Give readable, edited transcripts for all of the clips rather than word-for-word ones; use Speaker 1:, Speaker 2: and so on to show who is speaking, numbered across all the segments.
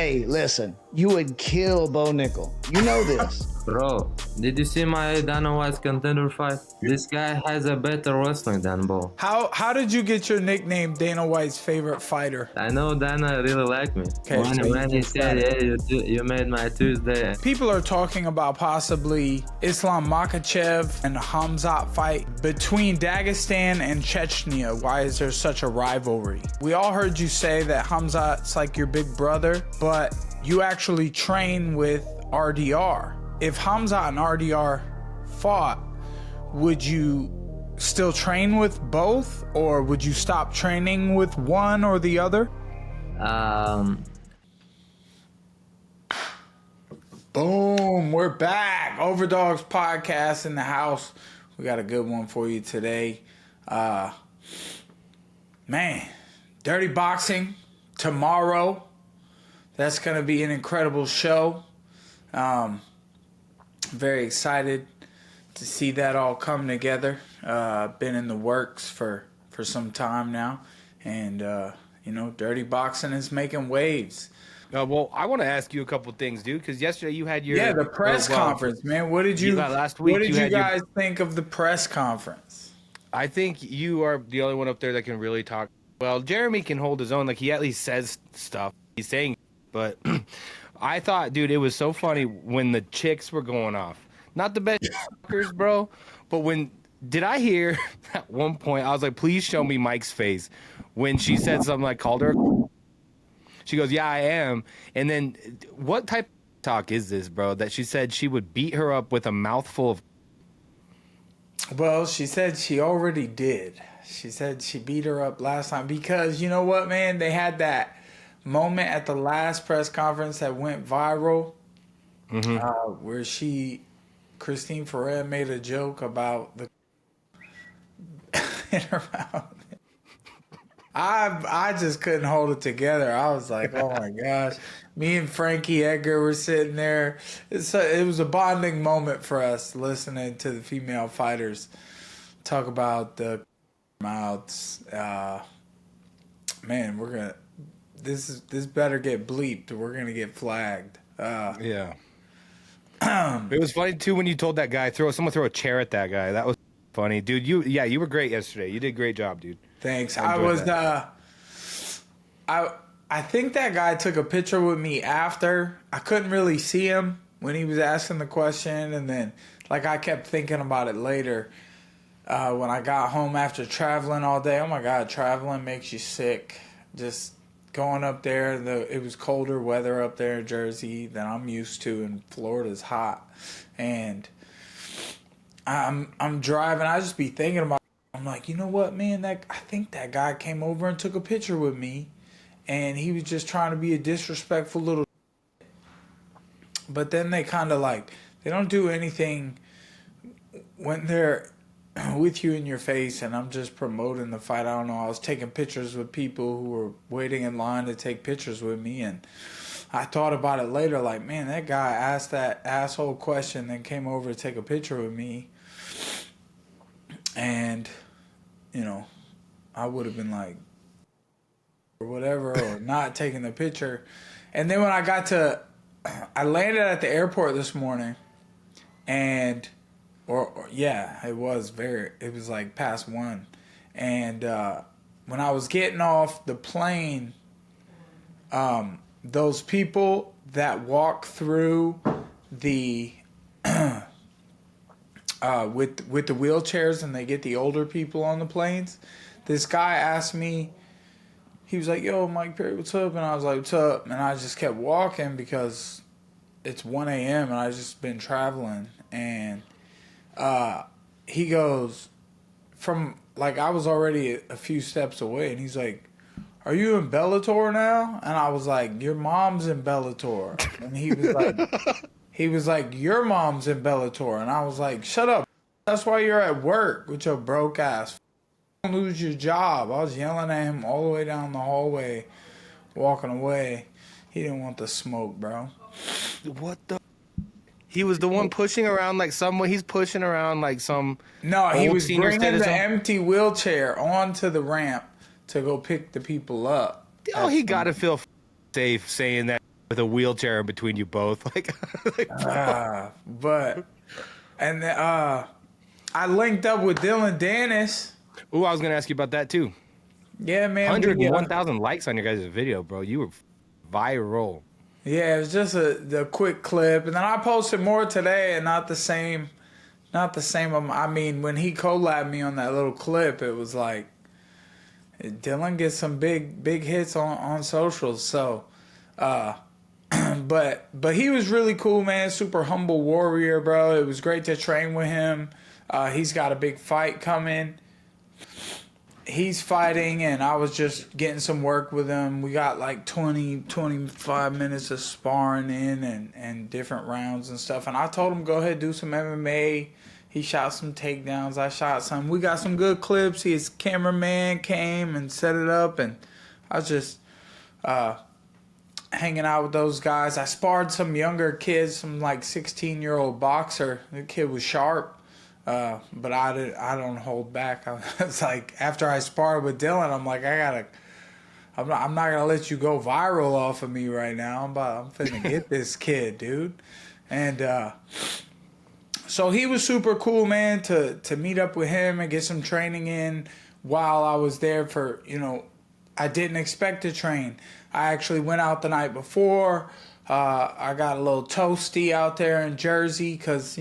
Speaker 1: Hey, listen, you would kill Bo Nickal. You know this.
Speaker 2: Bro, did you see my Dana White's contender fight? This guy has a better wrestling than Bo.
Speaker 3: How did you get your nickname Dana White's favorite fighter?
Speaker 2: I know Dana really liked me. When he said, hey, you made my Tuesday.
Speaker 3: People are talking about possibly Islam Makhachev and Khamzat fight between Dagestan and Chechnya. Why is there such a rivalry? We all heard you say that Khamzat's like your big brother, but you actually train with RDR. If Khamzat and RDR fought, would you still train with both, or would you stop training with one or the other? Boom, we're back. Overdogs podcast in the house. We got a good one for you today. Man, dirty boxing tomorrow. That's going to be an incredible show. Very excited to see that all come together. Been in the works for some time now, and dirty boxing is making waves.
Speaker 4: Well, I want to ask you a couple things, dude, because yesterday you had your
Speaker 3: the press conference, man. What did you
Speaker 4: last week?
Speaker 3: What did you guys think of the press conference?
Speaker 4: I think you are the only one up there that can really talk. Well, Jeremy can hold his own, like he at least says stuff. He's saying, but I thought, dude, it was so funny when the chicks were going off. Not the best fuckers, bro, but did I hear at one point, I was like, please show me Mike's face when she said something like, called her. She goes, yeah, I am. And then what type of talk is this, bro, that she said she would beat her up with a mouthful of.
Speaker 3: Well, she said she already did. She said she beat her up last time because, you know what, man? They had that moment at the last press conference that went viral where Christine Ferrer made a joke about the in her mouth. I just couldn't hold it together. I was like, oh my gosh. Me and Frankie Edgar were sitting there. It was a bonding moment for us listening to the female fighters talk about the mouths. Man, this better get bleeped. We're gonna get flagged.
Speaker 4: Yeah. It was funny too when you told that guy someone throw a chair at that guy. That was funny, dude. You were great yesterday. You did a great job, dude.
Speaker 3: Thanks. I think that guy took a picture with me after. I couldn't really see him when he was asking the question, and then I kept thinking about it later when I got home after traveling all day. Oh my God, traveling makes you sick. Just going up there, it was colder weather up there in Jersey than I'm used to, and Florida's hot. And I'm driving. I just be thinking about. I'm like, you know what, man? I think that guy came over and took a picture with me, and he was just trying to be a disrespectful little. But then they kind of they don't do anything when they're with you in your face, and I'm just promoting the fight. I don't know. I was taking pictures with people who were waiting in line to take pictures with me, and I thought about it later, man, that guy asked that asshole question, then came over to take a picture with me, and I would have been or whatever, or not taking the picture. And then when I landed at the airport this morning, and it was past 1. And when I was getting off the plane, those people that walk through the with the wheelchairs, and they get the older people on the planes, this guy asked me, he was like, yo, Mike Perry, what's up? And I was like, what's up? And I just kept walking because it's 1 a.m. and I just been traveling. And he goes, I was already a few steps away, and he's like, are you in Bellator now? And I was like, your mom's in Bellator. And he was like, your mom's in Bellator. And I was like, shut up. That's why you're at work with your broke ass. Don't lose your job. I was yelling at him all the way down the hallway, walking away. He didn't want the smoke, bro.
Speaker 4: What the? He was the one pushing around he's pushing around some.
Speaker 3: No, he was bringing the
Speaker 4: citizen.
Speaker 3: empty wheelchair onto the ramp to go pick the people up.
Speaker 4: Oh, he got to feel safe saying that with a wheelchair in between you both.
Speaker 3: I linked up with Dillon Danis.
Speaker 4: Ooh, I was gonna ask you about that too.
Speaker 3: Yeah, man.
Speaker 4: 101,000 likes on your guys' video, bro. You were viral.
Speaker 3: Yeah, it was just the quick clip, and then I posted more today, and not the same. I mean, when he collabed me on that little clip, it was like Dillon gets some big hits on socials. So, but he was really cool, man. Super humble warrior, bro. It was great to train with him. He's got a big fight coming. He's fighting, and I was just getting some work with him. We got like 25 minutes of sparring in and different rounds and stuff. And I told him, go ahead, do some MMA. He shot some takedowns. I shot some. We got some good clips. His cameraman came and set it up, and I was just hanging out with those guys. I sparred some younger kids, some like 16-year-old boxer. The kid was sharp. But I don't hold back. It's like after I sparred with Dillon, I'm like, I'm not gonna let you go viral off of me right now. I'm finna get this kid, dude. And so he was super cool, man, to meet up with him and get some training in while I was there for, I didn't expect to train. I actually went out the night before. I got a little toasty out there in Jersey because,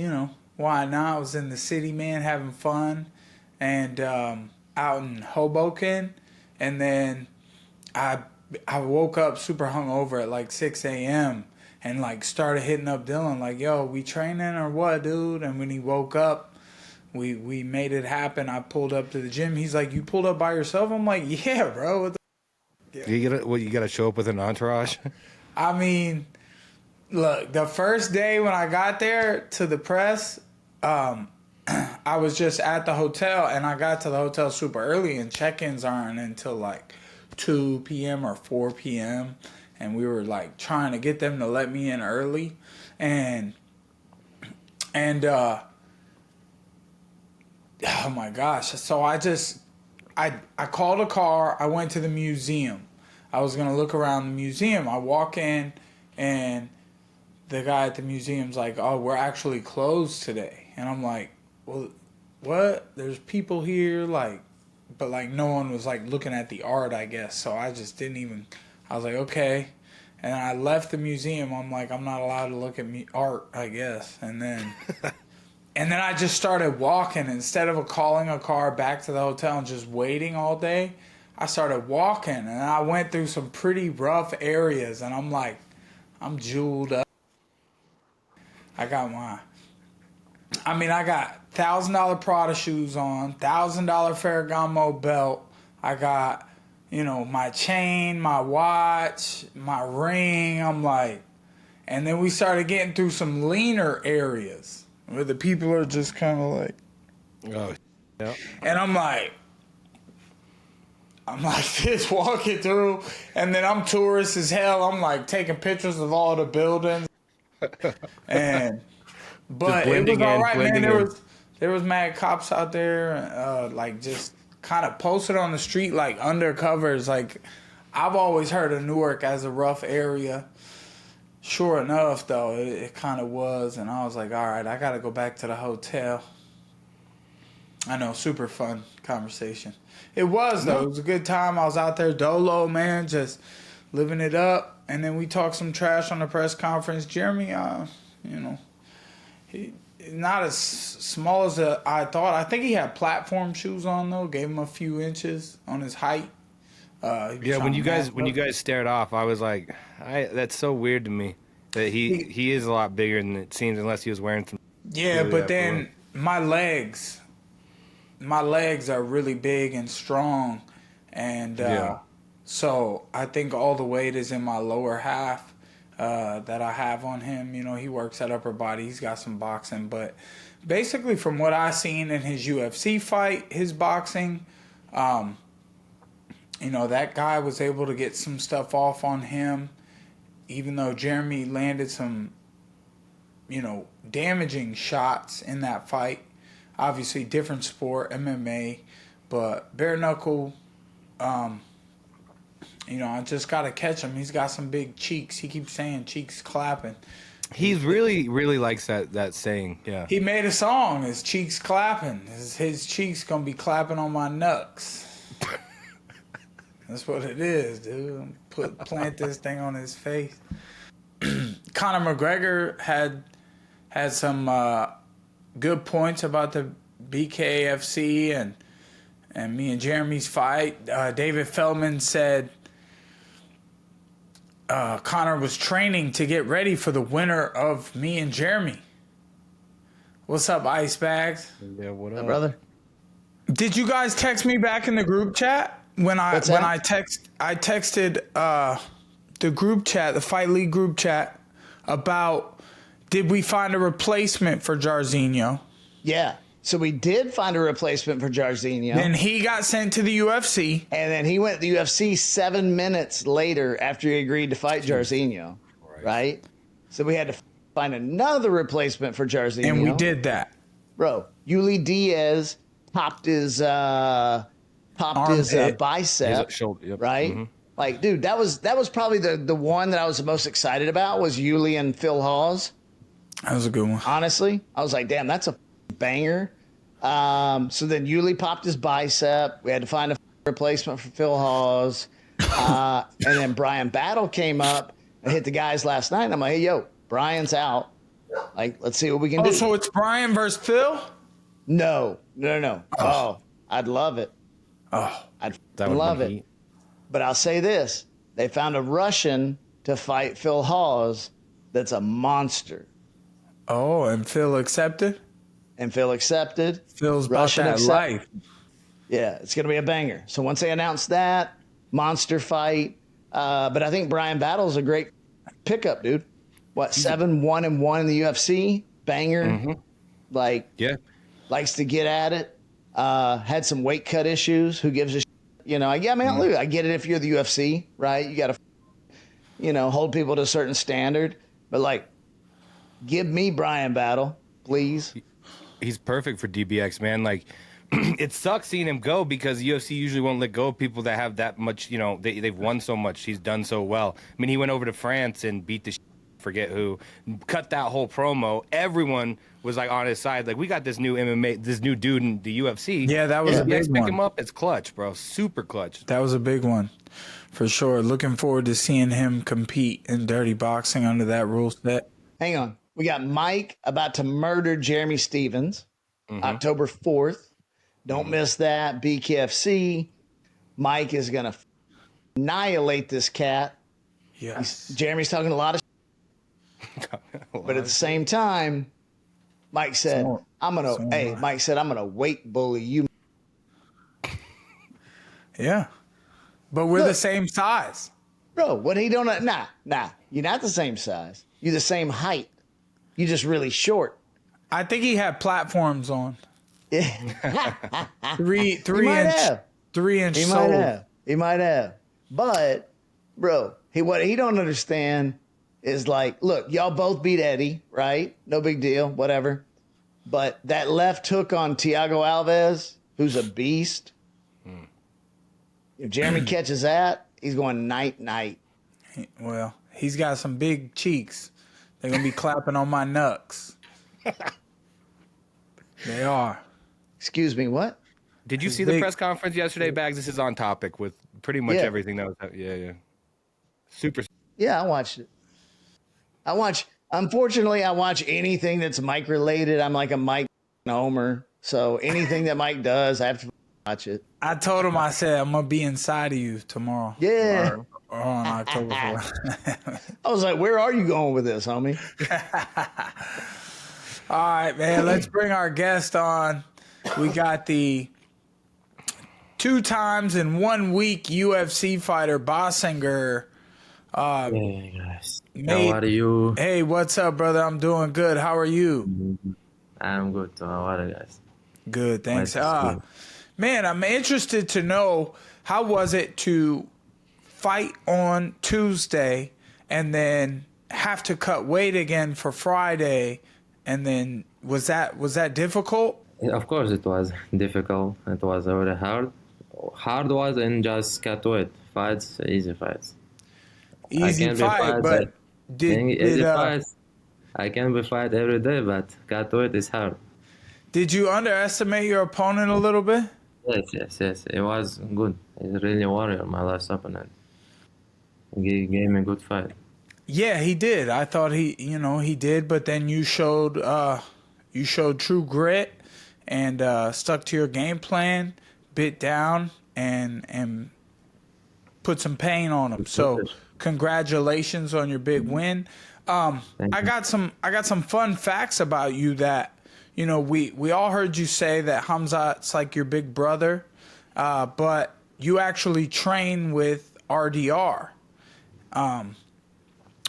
Speaker 3: why not? I was in the city, man, having fun, and out in Hoboken, and then I woke up super hungover at like 6 a.m. and like started hitting up Dillon like, yo, we training or what, dude? And when he woke up, we made it happen. I pulled up to the gym. He's like, you pulled up by yourself? I'm like, yeah, bro. What the
Speaker 4: You gotta show up with an entourage?
Speaker 3: I mean, look, the first day when I got there to the press, I was just at the hotel, and I got to the hotel super early, and check-ins aren't until like 2 p.m. or 4 p.m. And we were like trying to get them to let me in early, and oh my gosh. So I called a car. I went to the museum. I was going to look around the museum. I walk in, and the guy at the museum's like, oh, we're actually closed today. And I'm like, well, what? There's people here, but no one was like looking at the art, I guess. So I just didn't even, I was like, okay. And I left the museum. I'm like, I'm not allowed to look at art, I guess. And then I just started walking. Instead of calling a car back to the hotel and just waiting all day, I started walking. And I went through some pretty rough areas. And I'm like, I'm jeweled up. I got $1,000 Prada shoes on, $1,000 Ferragamo belt. I got, my chain, my watch, my ring. I'm like, and then we started getting through some leaner areas where the people are just kind of like,
Speaker 4: Oh, yeah.
Speaker 3: and I'm like this walking through, and then I'm tourist as hell. I'm like taking pictures of all the buildings, but it was all right, man. There was mad cops out there, just kind of posted on the street like undercovers. Like, I've always heard of Newark as a rough area. Sure enough, though, it kind of was, and I was like, all right, I got to go back to the hotel. I know, super fun conversation. It was, though. It was a good time. I was out there dolo, man, just living it up. And then we talked some trash on the press conference. Jeremy, he not as small as I thought. I think he had platform shoes on, though. Gave him a few inches on his height.
Speaker 4: Yeah, when you guys stared off, I was like, that's so weird to me that he is a lot bigger than it seems, unless he was wearing some.
Speaker 3: Yeah, really, but then my legs are really big and strong, and so I think all the weight is in my lower half that I have on him. He works at upper body. He's got some boxing, but basically from what I seen in his UFC fight, his boxing, that guy was able to get some stuff off on him, even though Jeremy landed some, damaging shots in that fight. Obviously, different sport, MMA, but bare knuckle, You know, I just got to catch him. He's got some big cheeks. He keeps saying cheeks clapping.
Speaker 4: He's really likes that saying. Yeah.
Speaker 3: He made a song. His cheeks clapping. His cheeks gonna be clapping on my nuts. That's what it is, dude. Plant this thing on his face. Conor McGregor had some good points about the BKFC and me and Jeremy's fight. David Feldman said Conor was training to get ready for the winner of me and Jeremy. What's up, Ice Bags?
Speaker 4: Yeah, what up,
Speaker 1: brother?
Speaker 3: Did you guys text me back in the group chat when I texted the group chat, the Fight League group chat, about did we find a replacement for Jairzinho?
Speaker 1: Yeah. So we did find a replacement for Jairzinho.
Speaker 3: Then he got sent to the UFC.
Speaker 1: And then he went to the UFC 7 minutes later after he agreed to fight Jairzinho. Right? So we had to find another replacement for Jairzinho.
Speaker 3: And we did that.
Speaker 1: Bro, Yuli Diaz popped his bicep.
Speaker 4: Yep.
Speaker 1: Right?
Speaker 4: Mm-hmm.
Speaker 1: Like, dude, that was probably the one that I was the most excited about was Yuli and Phil Hawes.
Speaker 3: That was a good one.
Speaker 1: Honestly, I was like, damn, that's a banger. So then Yuli popped his bicep. We had to find a replacement for Phil Hawes. And then Brian Battle came up and hit the guys last night. And I'm like, hey, yo, Brian's out. Like, let's see what we can do.
Speaker 3: Oh, so it's Brian versus Phil?
Speaker 1: No. Oh, I'd love it.
Speaker 3: Oh,
Speaker 1: I'd love it.
Speaker 4: Heat.
Speaker 1: But I'll say this. They found a Russian to fight Phil Hawes that's a monster.
Speaker 3: Oh, and Phil accepted?
Speaker 1: And Phil accepted.
Speaker 3: Phil's
Speaker 1: Russian
Speaker 3: about that life.
Speaker 1: Yeah, it's going to be a banger. So once they announce that, monster fight. But I think Brian Battle's a great pickup, dude. What, 7-1-1 in the UFC? Banger.
Speaker 4: Mm-hmm.
Speaker 1: Like,
Speaker 4: Yeah.
Speaker 1: likes to get at it. Had some weight cut issues. Who gives a shit? You know, yeah, I mean, look, I get it if you're the UFC, right? You got to, hold people to a certain standard. But, like, give me Brian Battle, please.
Speaker 4: He's perfect for DBX, man. Like, it sucks seeing him go because UFC usually won't let go of people that have that much, they've won so much. He's done so well. I mean, he went over to France and beat the forget who, cut that whole promo. Everyone was like on his side. Like, we got this new MMA, this new dude in the UFC.
Speaker 3: Yeah, that was a big
Speaker 4: pick
Speaker 3: one.
Speaker 4: him up. It's clutch, bro. Super clutch.
Speaker 3: That was a big one, for sure. Looking forward to seeing him compete in dirty boxing under that rule set.
Speaker 1: Hang on. We got Mike about to murder Jeremy Stevens, October 4th. Don't miss that. BKFC. Mike is going to annihilate this cat.
Speaker 3: Yes.
Speaker 1: Jeremy's talking a lot of but at the same time, Mike said, Mike said, I'm going to weight bully you.
Speaker 3: Yeah. But we're the same size.
Speaker 1: Bro, what he don't, nah. You're not the same size. You're the same height. You're just really short.
Speaker 3: I think he had platforms on.
Speaker 1: Yeah.
Speaker 3: Three
Speaker 1: He might
Speaker 3: inch
Speaker 1: have.
Speaker 3: 3 inch
Speaker 1: He
Speaker 3: sole.
Speaker 1: might have. But, bro, what he don't understand is like, look, y'all both beat Eddie, right? No big deal, whatever. But that left hook on Thiago Alves, who's a beast. If Jeremy catches that, he's going night.
Speaker 3: Well, he's got some big cheeks. They're going to be clapping on my nuts. They are.
Speaker 1: Excuse me, what?
Speaker 4: Did you see the press conference yesterday, Bagz? This is on topic with pretty much
Speaker 1: Yeah.
Speaker 4: everything that was. Yeah. Super.
Speaker 1: Yeah, I watched it. Unfortunately, I watch anything that's Mike related. I'm like a Mike homer. So anything that Mike does, I have to watch it.
Speaker 3: I told him, I said, I'm going to be inside of you tomorrow.
Speaker 1: Yeah.
Speaker 3: Or on October 4th.
Speaker 1: I was like, where are you going with this, homie?
Speaker 3: All right, man. Let's bring our guest on. We got the 2 times in 1 week UFC fighter, Baisangur.
Speaker 2: Hey guys,
Speaker 3: Mate.
Speaker 2: how are you?
Speaker 3: Hey, what's up, brother? I'm doing good. How are you?
Speaker 2: I'm good. How are you guys?
Speaker 3: Good, thanks.
Speaker 2: Nice to see you.
Speaker 3: Man, I'm interested to know, how was it to fight on Tuesday and then have to cut weight again for Friday? And then was that difficult?
Speaker 2: Of course, it was difficult. It was very hard. Hard was in just catweight fights, easy fights.
Speaker 3: Easy
Speaker 2: can be
Speaker 3: fight,
Speaker 2: fights,
Speaker 3: but
Speaker 2: easy fights. I can be fight every day, but catweight is hard.
Speaker 3: did you underestimate your opponent a little bit?
Speaker 2: Yes. It was good. He's really a warrior, my last opponent. He gave me a good fight.
Speaker 3: Yeah, he did. I thought he did, but then you showed true grit and stuck to your game plan, bit down and put some pain on him. So congratulations on your big win. I got some fun facts about you that we all heard you say that Khamzat's like your big brother, but you actually train with RDR.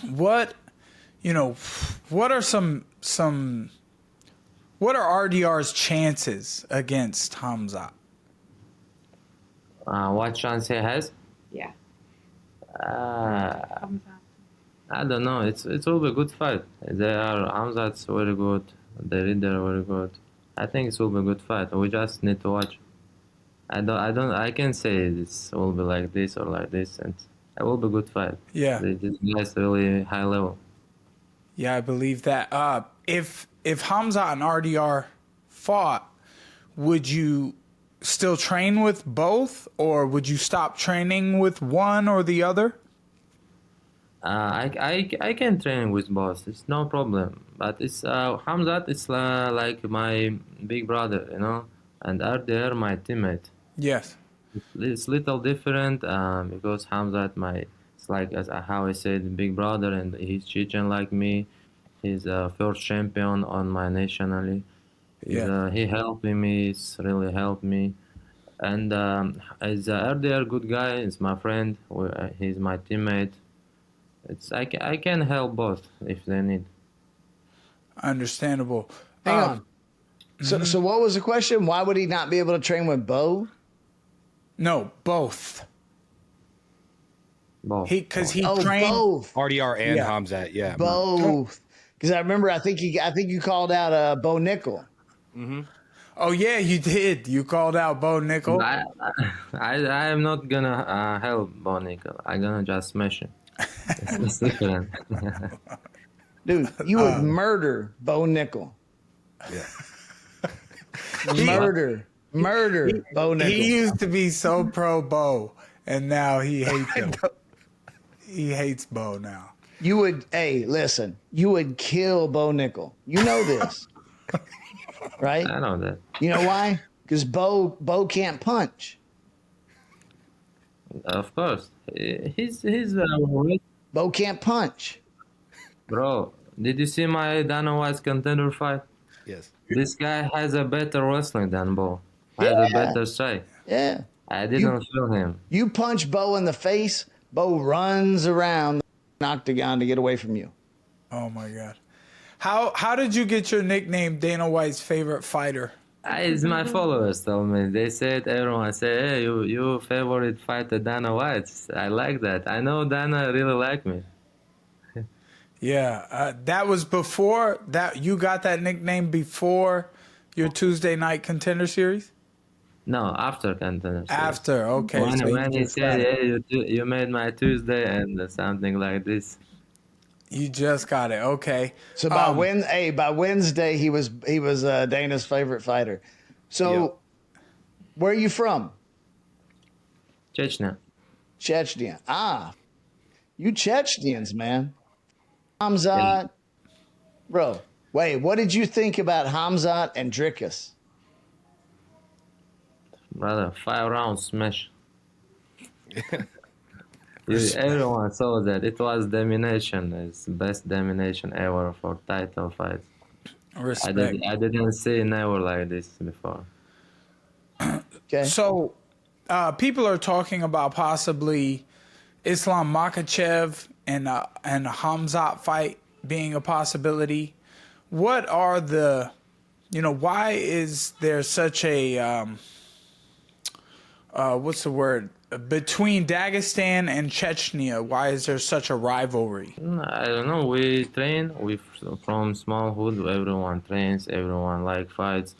Speaker 3: What are RDR's chances against Khamzat?
Speaker 2: What chance he has?
Speaker 5: Yeah.
Speaker 2: I don't know. It will be a good fight. Hamzat's very good. The Reinier very good. I think it will be a good fight. We just need to watch. I can say this will be like this or like this, and it will be a good fight.
Speaker 3: Yeah.
Speaker 2: This guy's really high level.
Speaker 3: Yeah, I believe that. If Khamzat and RDR fought, would you still train with both, or would you stop training with one or the other?
Speaker 2: I can train with both. It's no problem. But it's Khamzat is like my big brother, and RDR my teammate.
Speaker 3: Yes.
Speaker 2: It's little different because Khamzat it's like as how I said, big brother, and he's Chechen like me. He's first champion on my nationally. He helped me. He's really helped me. And he's RDR good guy. He's my friend. He's my teammate. I can help both if they need.
Speaker 3: Understandable.
Speaker 1: Hang on. So what was the question? Why would he not be able to train with Bo?
Speaker 3: No, both.
Speaker 2: Both.
Speaker 3: Because he
Speaker 1: Oh,
Speaker 3: trained.
Speaker 1: both.
Speaker 4: RDR and
Speaker 3: Yeah.
Speaker 4: Khamzat, yeah.
Speaker 1: Both. Because I remember, I think you called out Bo Nickal.
Speaker 3: Oh yeah, you did. You called out Bo Nickal.
Speaker 2: I am not gonna help Bo Nickal. I'm gonna just smash him. It's different.
Speaker 1: Dude, you would murder Bo Nickal. Murder Bo Nickal.
Speaker 3: He used to be so pro Bo, and now he hates him. He hates Bo now.
Speaker 1: You would, listen, you would kill Bo Nickal. You know this, right?
Speaker 2: I know that.
Speaker 1: You know why? Because Bo can't punch.
Speaker 2: Of course. He's
Speaker 1: Bo can't punch.
Speaker 2: bro. Did you see my Dana White's contender fight?
Speaker 4: Yes.
Speaker 2: This guy has a better wrestling than Bo. Has a better strike.
Speaker 1: Yeah.
Speaker 2: I didn't feel him.
Speaker 1: You punch Bo in the face, Bo runs around the octagon to get away from you.
Speaker 3: Oh my God. How did you get your nickname Dana White's favorite fighter?
Speaker 2: It's my followers told me. They said, everyone said, hey, you favorite fighter Dana White. I like that. I know Dana really like me.
Speaker 3: Yeah, that was before that. You got that nickname before your Tuesday night contender series.
Speaker 2: No, after contender.
Speaker 3: After, okay.
Speaker 2: When
Speaker 3: you
Speaker 2: he
Speaker 3: just
Speaker 2: said,
Speaker 3: got it.
Speaker 2: hey, you made my Tuesday and something like this.
Speaker 3: You just got it. Okay.
Speaker 1: So by Wednesday he was Dana's favorite fighter. So where are you from?
Speaker 2: Chechnya.
Speaker 1: Chechnya. You Chechnyans, man. Khamzat. Bro, wait, what did you think about Khamzat and Drikas?
Speaker 2: Brother, 5 rounds smash. Everyone saw that. It was domination. It's best domination ever for title fights.
Speaker 3: Respect.
Speaker 2: I didn't see never like this before.
Speaker 1: Okay.
Speaker 3: So, people are talking about possibly Islam Makhachev and a Khamzat fight being a possibility. What are the, why is there such a, what's the word? Between Dagestan and Chechnya, why is there such a rivalry?
Speaker 2: I don't know. We train. We from small hood. Everyone trains. Everyone like fights.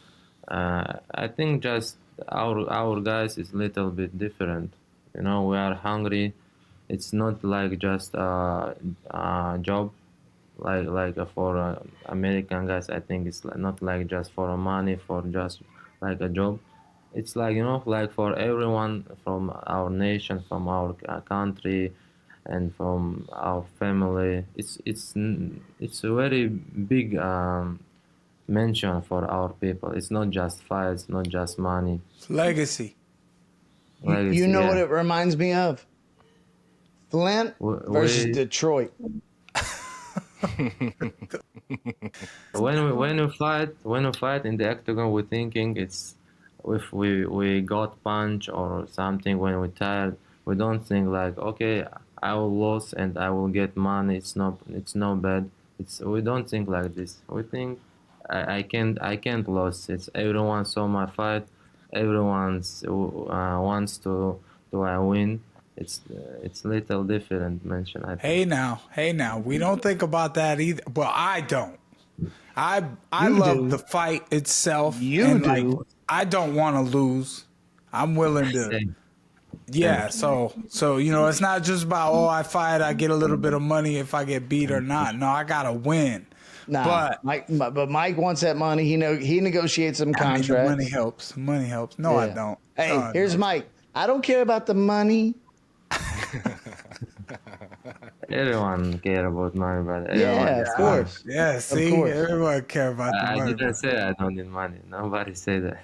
Speaker 2: I think just our guys is little bit different. You know, we are hungry. It's not like just a job, like for American guys. I think it's not like just for money, for just like a job. It's like, you know, like for everyone from our nation, from our country, and from our family. It's a very big mention for our people. It's not just fights, not just money.
Speaker 3: Legacy.
Speaker 1: You know what it reminds me of? Flint versus
Speaker 2: We
Speaker 1: Detroit.
Speaker 2: when we fight in the octagon, we're thinking it's if we got punch or something. When we're tired, we don't think like, okay, I will lose and I will get money. It's no bad. We don't think like this. We think I can't lose. It's everyone saw my fight. Everyone's wants to I win. It's little different mention. I think.
Speaker 3: Hey now, we don't think about that either. Well, I don't. I
Speaker 1: You
Speaker 3: love
Speaker 1: do.
Speaker 3: the fight itself.
Speaker 1: You
Speaker 3: and
Speaker 1: do.
Speaker 3: like, I don't want to lose. I'm willing to.
Speaker 2: Same.
Speaker 3: Yeah, so you know, it's not just about I fight, I get a little bit of money if I get beat or not. No, I gotta win.
Speaker 1: Nah,
Speaker 3: But
Speaker 1: but Mike wants that money. He negotiates some
Speaker 3: I mean,
Speaker 1: contracts.
Speaker 3: the money helps. Money helps. No, I
Speaker 1: Yeah.
Speaker 3: don't.
Speaker 1: Hey,
Speaker 3: No, I
Speaker 1: here's
Speaker 3: don't.
Speaker 1: Mike. I don't care about the money.
Speaker 2: Everyone care about money, but
Speaker 1: Yeah,
Speaker 2: everyone.
Speaker 1: of course.
Speaker 3: Yeah, see,
Speaker 1: course.
Speaker 3: everyone care about the
Speaker 2: I
Speaker 3: money.
Speaker 2: didn't say I don't need money. Nobody say that.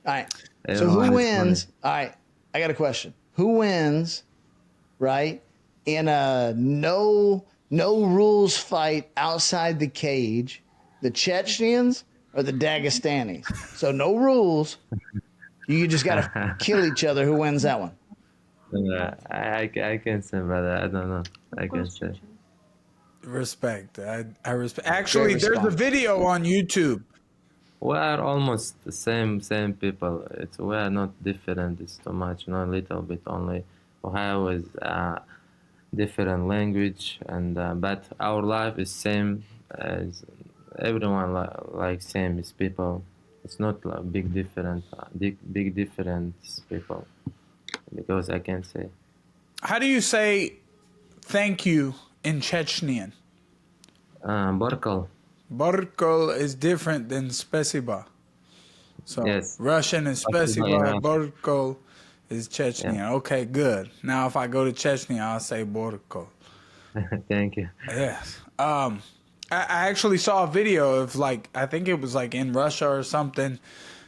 Speaker 1: All right. So
Speaker 2: Everyone
Speaker 1: who
Speaker 2: needs money.
Speaker 1: wins? All right. I got a question. Who wins, right, in a no rules fight outside the cage? The Chechens or the Dagestanis? So no rules. You just got to kill each other. Who wins that one?
Speaker 2: I can say, brother. I don't know. I can say.
Speaker 3: Respect. I respect. Actually, there's a
Speaker 1: responsible.
Speaker 3: video on YouTube.
Speaker 2: We are almost the same people. We are not different. It's too much. No, little bit only. Ohio is different language, and but our life is same as everyone like same as people. It's not like big difference. Big difference people, because I can say.
Speaker 3: How do you say thank you in Chechnyan?
Speaker 2: Barkal.
Speaker 3: Barkal is different than spasiba. So
Speaker 2: Yes.
Speaker 3: Russian is
Speaker 2: Spasiba,
Speaker 3: spasiba,
Speaker 2: yeah.
Speaker 3: Barkal is Chechnyan.
Speaker 2: Yeah.
Speaker 3: Okay, good. Now if I go to Chechnya, I'll say Barkal.
Speaker 2: Thank you.
Speaker 3: Yes. I actually saw a video of like, I think it was like in Russia or something.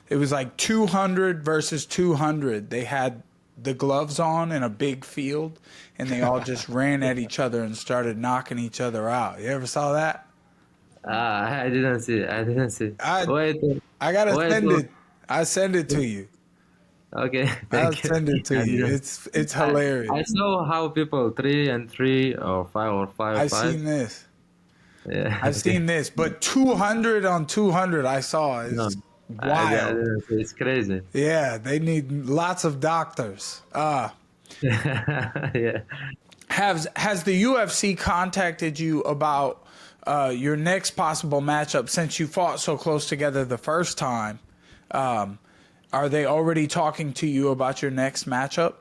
Speaker 3: It was like 200 versus 200. They had the gloves on in a big field and they all just ran at each other and started knocking each other out. You ever saw that?
Speaker 2: I didn't see. Wait.
Speaker 3: I gotta
Speaker 2: Wait,
Speaker 3: send
Speaker 2: look.
Speaker 3: it. I send it to you.
Speaker 2: Okay.
Speaker 3: I'll
Speaker 2: Thank you.
Speaker 3: send it to
Speaker 2: I
Speaker 3: you.
Speaker 2: didn't-
Speaker 3: It's
Speaker 2: I
Speaker 3: hilarious.
Speaker 2: saw how people 3-3 or 5
Speaker 3: I've
Speaker 2: fight.
Speaker 3: seen this.
Speaker 2: Yeah.
Speaker 3: I've seen this, but 200 on 200 I saw is
Speaker 2: No, I
Speaker 3: wild.
Speaker 2: didn't see. It's crazy.
Speaker 3: Yeah, they need lots of doctors.
Speaker 2: Yeah.
Speaker 3: Has the UFC contacted you about your next possible matchup since you fought so close together the first time? Are they already talking to you about your next matchup?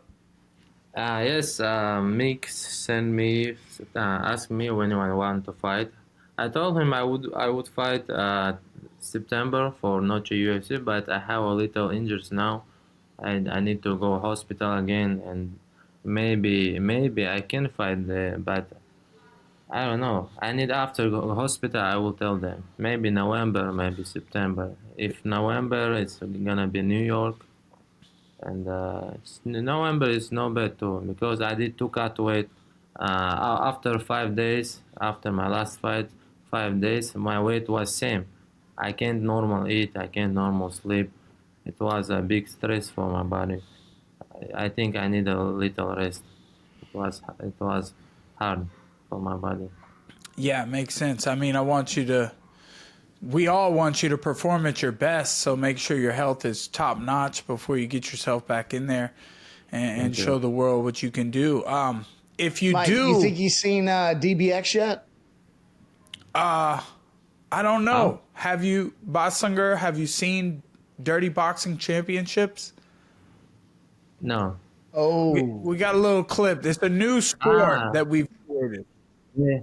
Speaker 2: Yes. Mick sent me, asked me when I want to fight. I told him I would fight September for Noche UFC, but I have a little injuries now. I need to go hospital again, and maybe I can fight there, but I don't know. I need after go hospital. I will tell them. Maybe November, maybe September. If November, it's gonna be New York, and November is no bad too because I did to cut weight. After 5 days, after my last fight, 5 days, my weight was same. I can't normal eat. I can't normal sleep. It was a big stress for my body. I think I need a little rest. It was hard for my body.
Speaker 3: Yeah, it makes sense. I mean, we all want you to perform at your best, so make sure your health is top notch before you get yourself back in there and
Speaker 2: you.
Speaker 3: show the world what you can do. If you
Speaker 1: Mike,
Speaker 3: do,
Speaker 1: you think you've seen DBX yet?
Speaker 3: I don't know. Have you, Baisangur, have you seen Dirty Boxing Championships?
Speaker 1: Oh,
Speaker 3: We got a little clip. It's a new sport
Speaker 2: Ah.
Speaker 3: that we've created.
Speaker 2: Yeah,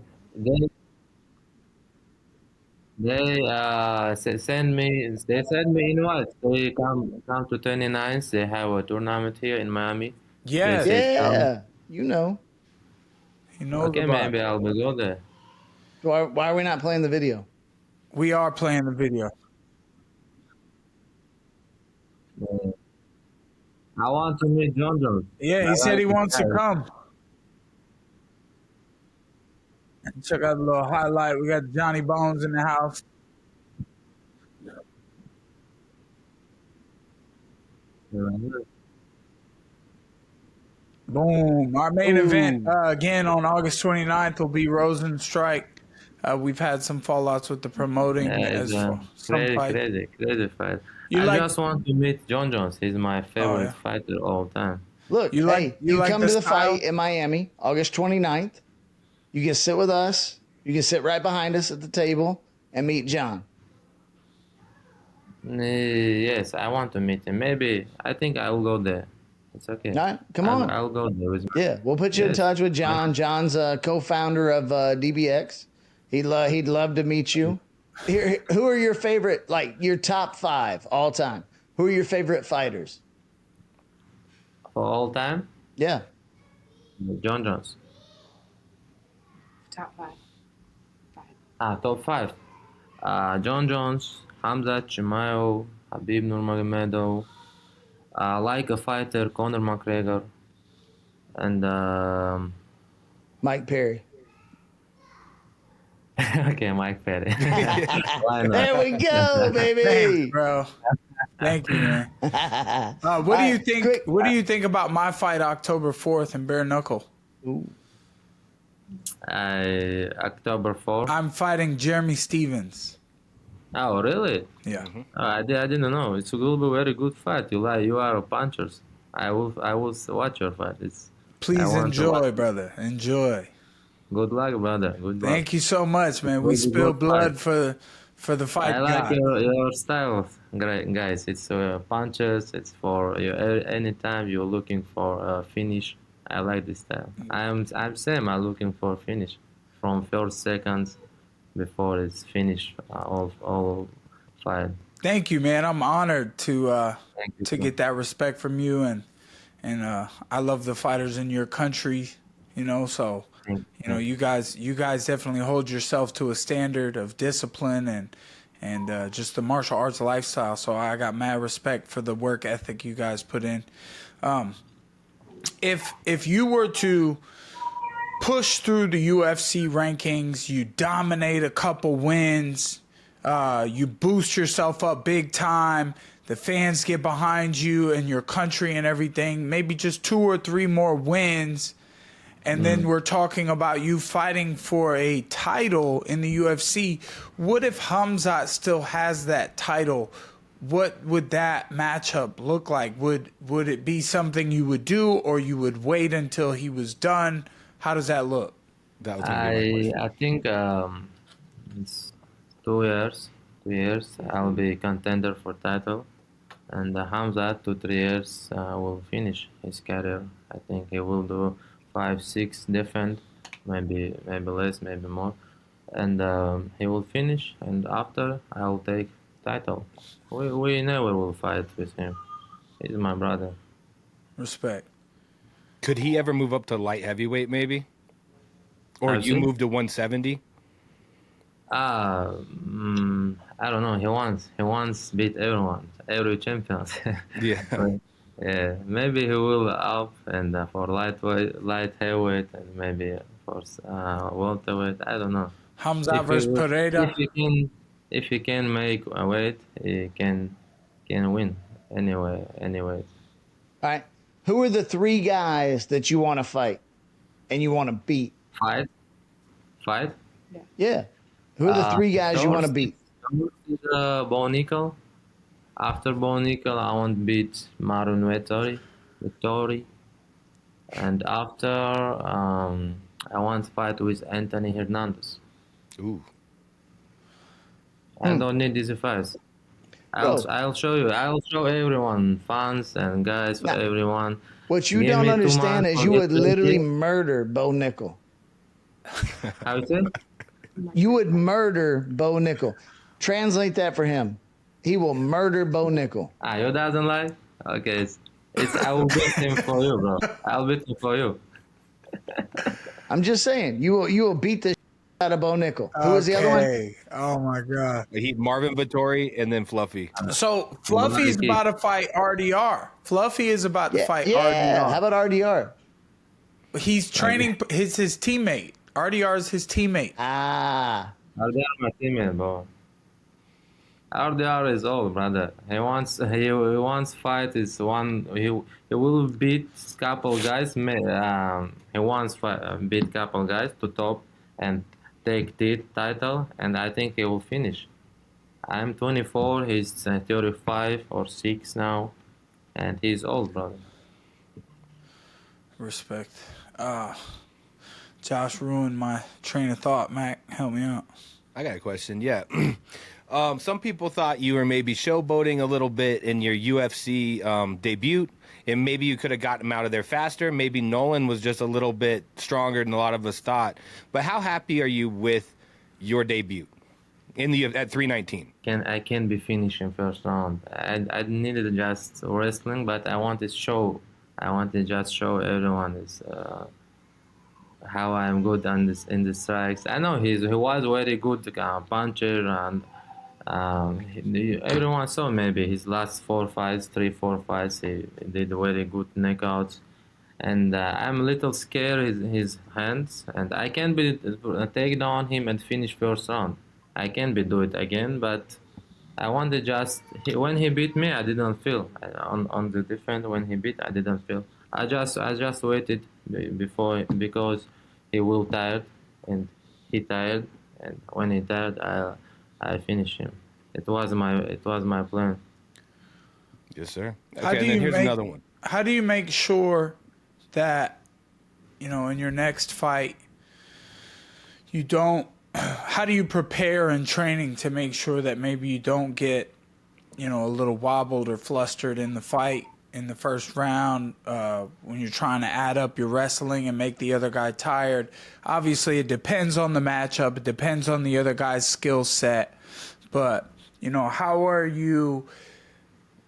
Speaker 2: they send me. They send me invites. They come to 29th. They have a tournament here in Miami.
Speaker 3: Yes,
Speaker 2: They say come.
Speaker 1: yeah. You know.
Speaker 3: he knows
Speaker 2: Okay,
Speaker 3: about
Speaker 2: maybe
Speaker 3: it.
Speaker 2: I'll be go there.
Speaker 1: Why are we not playing the video?
Speaker 3: We are playing the video.
Speaker 2: Yeah. I want to meet John Jones.
Speaker 3: Yeah,
Speaker 2: I
Speaker 3: he said
Speaker 2: like
Speaker 3: he
Speaker 2: this
Speaker 3: wants to
Speaker 2: guy.
Speaker 3: come. Check out a little highlight. We got Johnny Bones in the house. Boom. Our main event again on August 29th will be Rosenstrike. We've had some fallouts with the promoting
Speaker 2: Yeah, it's
Speaker 3: as
Speaker 2: a
Speaker 3: for some fight.
Speaker 2: crazy fight.
Speaker 3: You
Speaker 2: I
Speaker 3: like-
Speaker 2: just want to meet John Jones. He's my favorite
Speaker 3: yeah.
Speaker 2: fighter all time.
Speaker 1: Look,
Speaker 3: You like- you like
Speaker 1: come
Speaker 3: the
Speaker 1: to the
Speaker 3: style?
Speaker 1: fight in Miami, August 29th. You can sit with us. You can sit right behind us at the table and meet John.
Speaker 2: Yes, I want to meet him. Maybe I think I will go there. It's okay.
Speaker 1: All right, come on.
Speaker 2: I'll go there with
Speaker 1: Yeah, we'll put you in
Speaker 2: Yes.
Speaker 1: touch with John. John's a co-founder of DBX. He'd love to meet you. Here, who are your favorite, like your top 5 all time? Who are your favorite fighters?
Speaker 2: for all time.
Speaker 1: Yeah.
Speaker 2: John Jones.
Speaker 5: Top 5.
Speaker 2: Top 5. John Jones, Khamzat Chimaev, Habib Nurmagomedov, like a fighter, Conor McGregor, and
Speaker 1: Mike Perry.
Speaker 2: okay, Mike Perry. Why not?
Speaker 1: There we go, baby.
Speaker 3: Thanks, bro. Thank you, man. What do you think? What do you think about my fight October 4th in bare knuckle?
Speaker 2: October 4th.
Speaker 3: I'm fighting Jeremy Stevens.
Speaker 2: Oh, really?
Speaker 3: Yeah.
Speaker 2: I didn't know. It will be a very good fight. You are a punchers. I will watch your fight.
Speaker 3: Please
Speaker 2: I want to
Speaker 3: enjoy,
Speaker 2: watch.
Speaker 3: brother. Enjoy.
Speaker 2: Good luck, brother. Good luck.
Speaker 3: Thank you so much, man. We
Speaker 2: Very good
Speaker 3: spilled blood
Speaker 2: fight.
Speaker 3: for the fight.
Speaker 2: I like
Speaker 3: God.
Speaker 2: your style, great guys. It's punches. It's for you. Anytime you're looking for a finish, I like this style. I'm same. I'm looking for finish from first seconds before it's finished. All fight.
Speaker 3: Thank you, man. I'm honored to
Speaker 2: Thank you,
Speaker 3: to
Speaker 2: too.
Speaker 3: get that respect from you, and I love the fighters in your country. You know, so
Speaker 2: Thank
Speaker 3: you know you guys definitely hold yourself to a standard of discipline and just the martial arts lifestyle. So I got mad respect for the work ethic you guys put in. If you were to push through the UFC rankings, you dominate a couple wins, you boost yourself up big time, the fans get behind you and your country and everything, maybe just 2 or 3 more wins, and then we're talking about you fighting for a title in the UFC. What if Khamzat still has that title? What would that matchup look like? Would it be something you would do, or you would wait until he was done? How does that look?
Speaker 4: That was gonna be my question.
Speaker 2: I think it's 2 years. 2 years. I'll be contender for title, and Hamza 2-3 years will finish his career. I think he will do 5-6 defend, maybe less, maybe more, and he will finish. And after I'll take title. We never will fight with him. He's my brother.
Speaker 3: Respect.
Speaker 4: Could he ever move up to light heavyweight, maybe? Or
Speaker 2: I've
Speaker 4: you
Speaker 2: seen-
Speaker 4: move to 170?
Speaker 2: I don't know. He wants beat everyone, every champion.
Speaker 4: Yeah.
Speaker 2: But, yeah, maybe he will up and for lightweight, light heavyweight, and maybe for welterweight. I don't know.
Speaker 3: Khamzat versus Pereira.
Speaker 2: If he can make a weight, he can win anyway.
Speaker 1: All right. Who are the 3 guys that you want to fight and you want to beat?
Speaker 2: Fight.
Speaker 1: Yeah. Who are the 3 guys you want to
Speaker 2: first
Speaker 1: beat?
Speaker 2: is Bo Nickal. After Bo Nickal, I want to beat Marun Vettori. And after, I want to fight with Anthony Hernandez.
Speaker 4: Ooh.
Speaker 2: I don't need these fights.
Speaker 1: Bro,
Speaker 2: I'll show you. I'll show everyone, fans and guys,
Speaker 1: now,
Speaker 2: everyone.
Speaker 1: what you
Speaker 2: Give
Speaker 1: don't
Speaker 2: me 2
Speaker 1: understand
Speaker 2: months
Speaker 1: is
Speaker 2: for
Speaker 1: you
Speaker 2: get
Speaker 1: would literally
Speaker 2: ready.
Speaker 1: murder Bo Nickal.
Speaker 2: How you say?
Speaker 1: You would murder Bo Nickal. Translate that for him. He will murder Bo Nickal.
Speaker 2: Ah, you doesn't like? Okay, it's I will beat him for you, bro. I'll beat him for you.
Speaker 1: I'm just saying, you will beat the out of Bo Nickal. Who is the other one?
Speaker 3: Okay. Oh my god.
Speaker 4: He Marvin Vittori and then Fluffy.
Speaker 3: So
Speaker 2: Body
Speaker 3: Fluffy's
Speaker 2: kick.
Speaker 3: about to fight RDR. Fluffy is about to
Speaker 1: Yeah,
Speaker 3: fight
Speaker 1: yeah. How
Speaker 3: RDR.
Speaker 1: about RDR?
Speaker 3: He's training his teammate. RDR is his teammate.
Speaker 1: Ah,
Speaker 2: RDR my teammate, bro. RDR is old, brother. He wants fight is one. He will beat couple guys. He wants beat couple guys to top and take the title, and I think he will finish. I'm 24. He's 35 or 6 now, and he's old, brother.
Speaker 3: Respect. Josh ruined my train of thought. Mac, help me out.
Speaker 4: I got a question. Yeah. Some people thought you were maybe showboating a little bit in your UFC debut, and maybe you could have gotten him out of there faster. Maybe Nolan was just a little bit stronger than a lot of us thought. But how happy are you with your debut at 319?
Speaker 2: I can be finishing first round. I needed just wrestling, but I wanted to show. I wanted just show everyone is how I'm good in the strikes. I know he was very good puncher, and everyone saw maybe his last 3-4 fights he did very good knockouts, and I'm a little scared his hands, and I can be take down him and finish first round. I can be do it again, but I wanted when he beat me, I didn't feel on the defense. When he beat, I didn't feel. I just waited before because he will tired, and he tired, and when he tired, I finish him. It was my plan.
Speaker 4: Yes, sir.
Speaker 3: How
Speaker 4: Okay,
Speaker 3: do
Speaker 4: and then
Speaker 3: you
Speaker 4: here's
Speaker 3: make-
Speaker 4: another one.
Speaker 3: How do you make sure that, in your next fight, you don't, how do you prepare in training to make sure that maybe you don't get, a little wobbled or flustered in the fight in the first round when you're trying to add up your wrestling and make the other guy tired? Obviously, it depends on the matchup. It depends on the other guy's skill set. But, how are you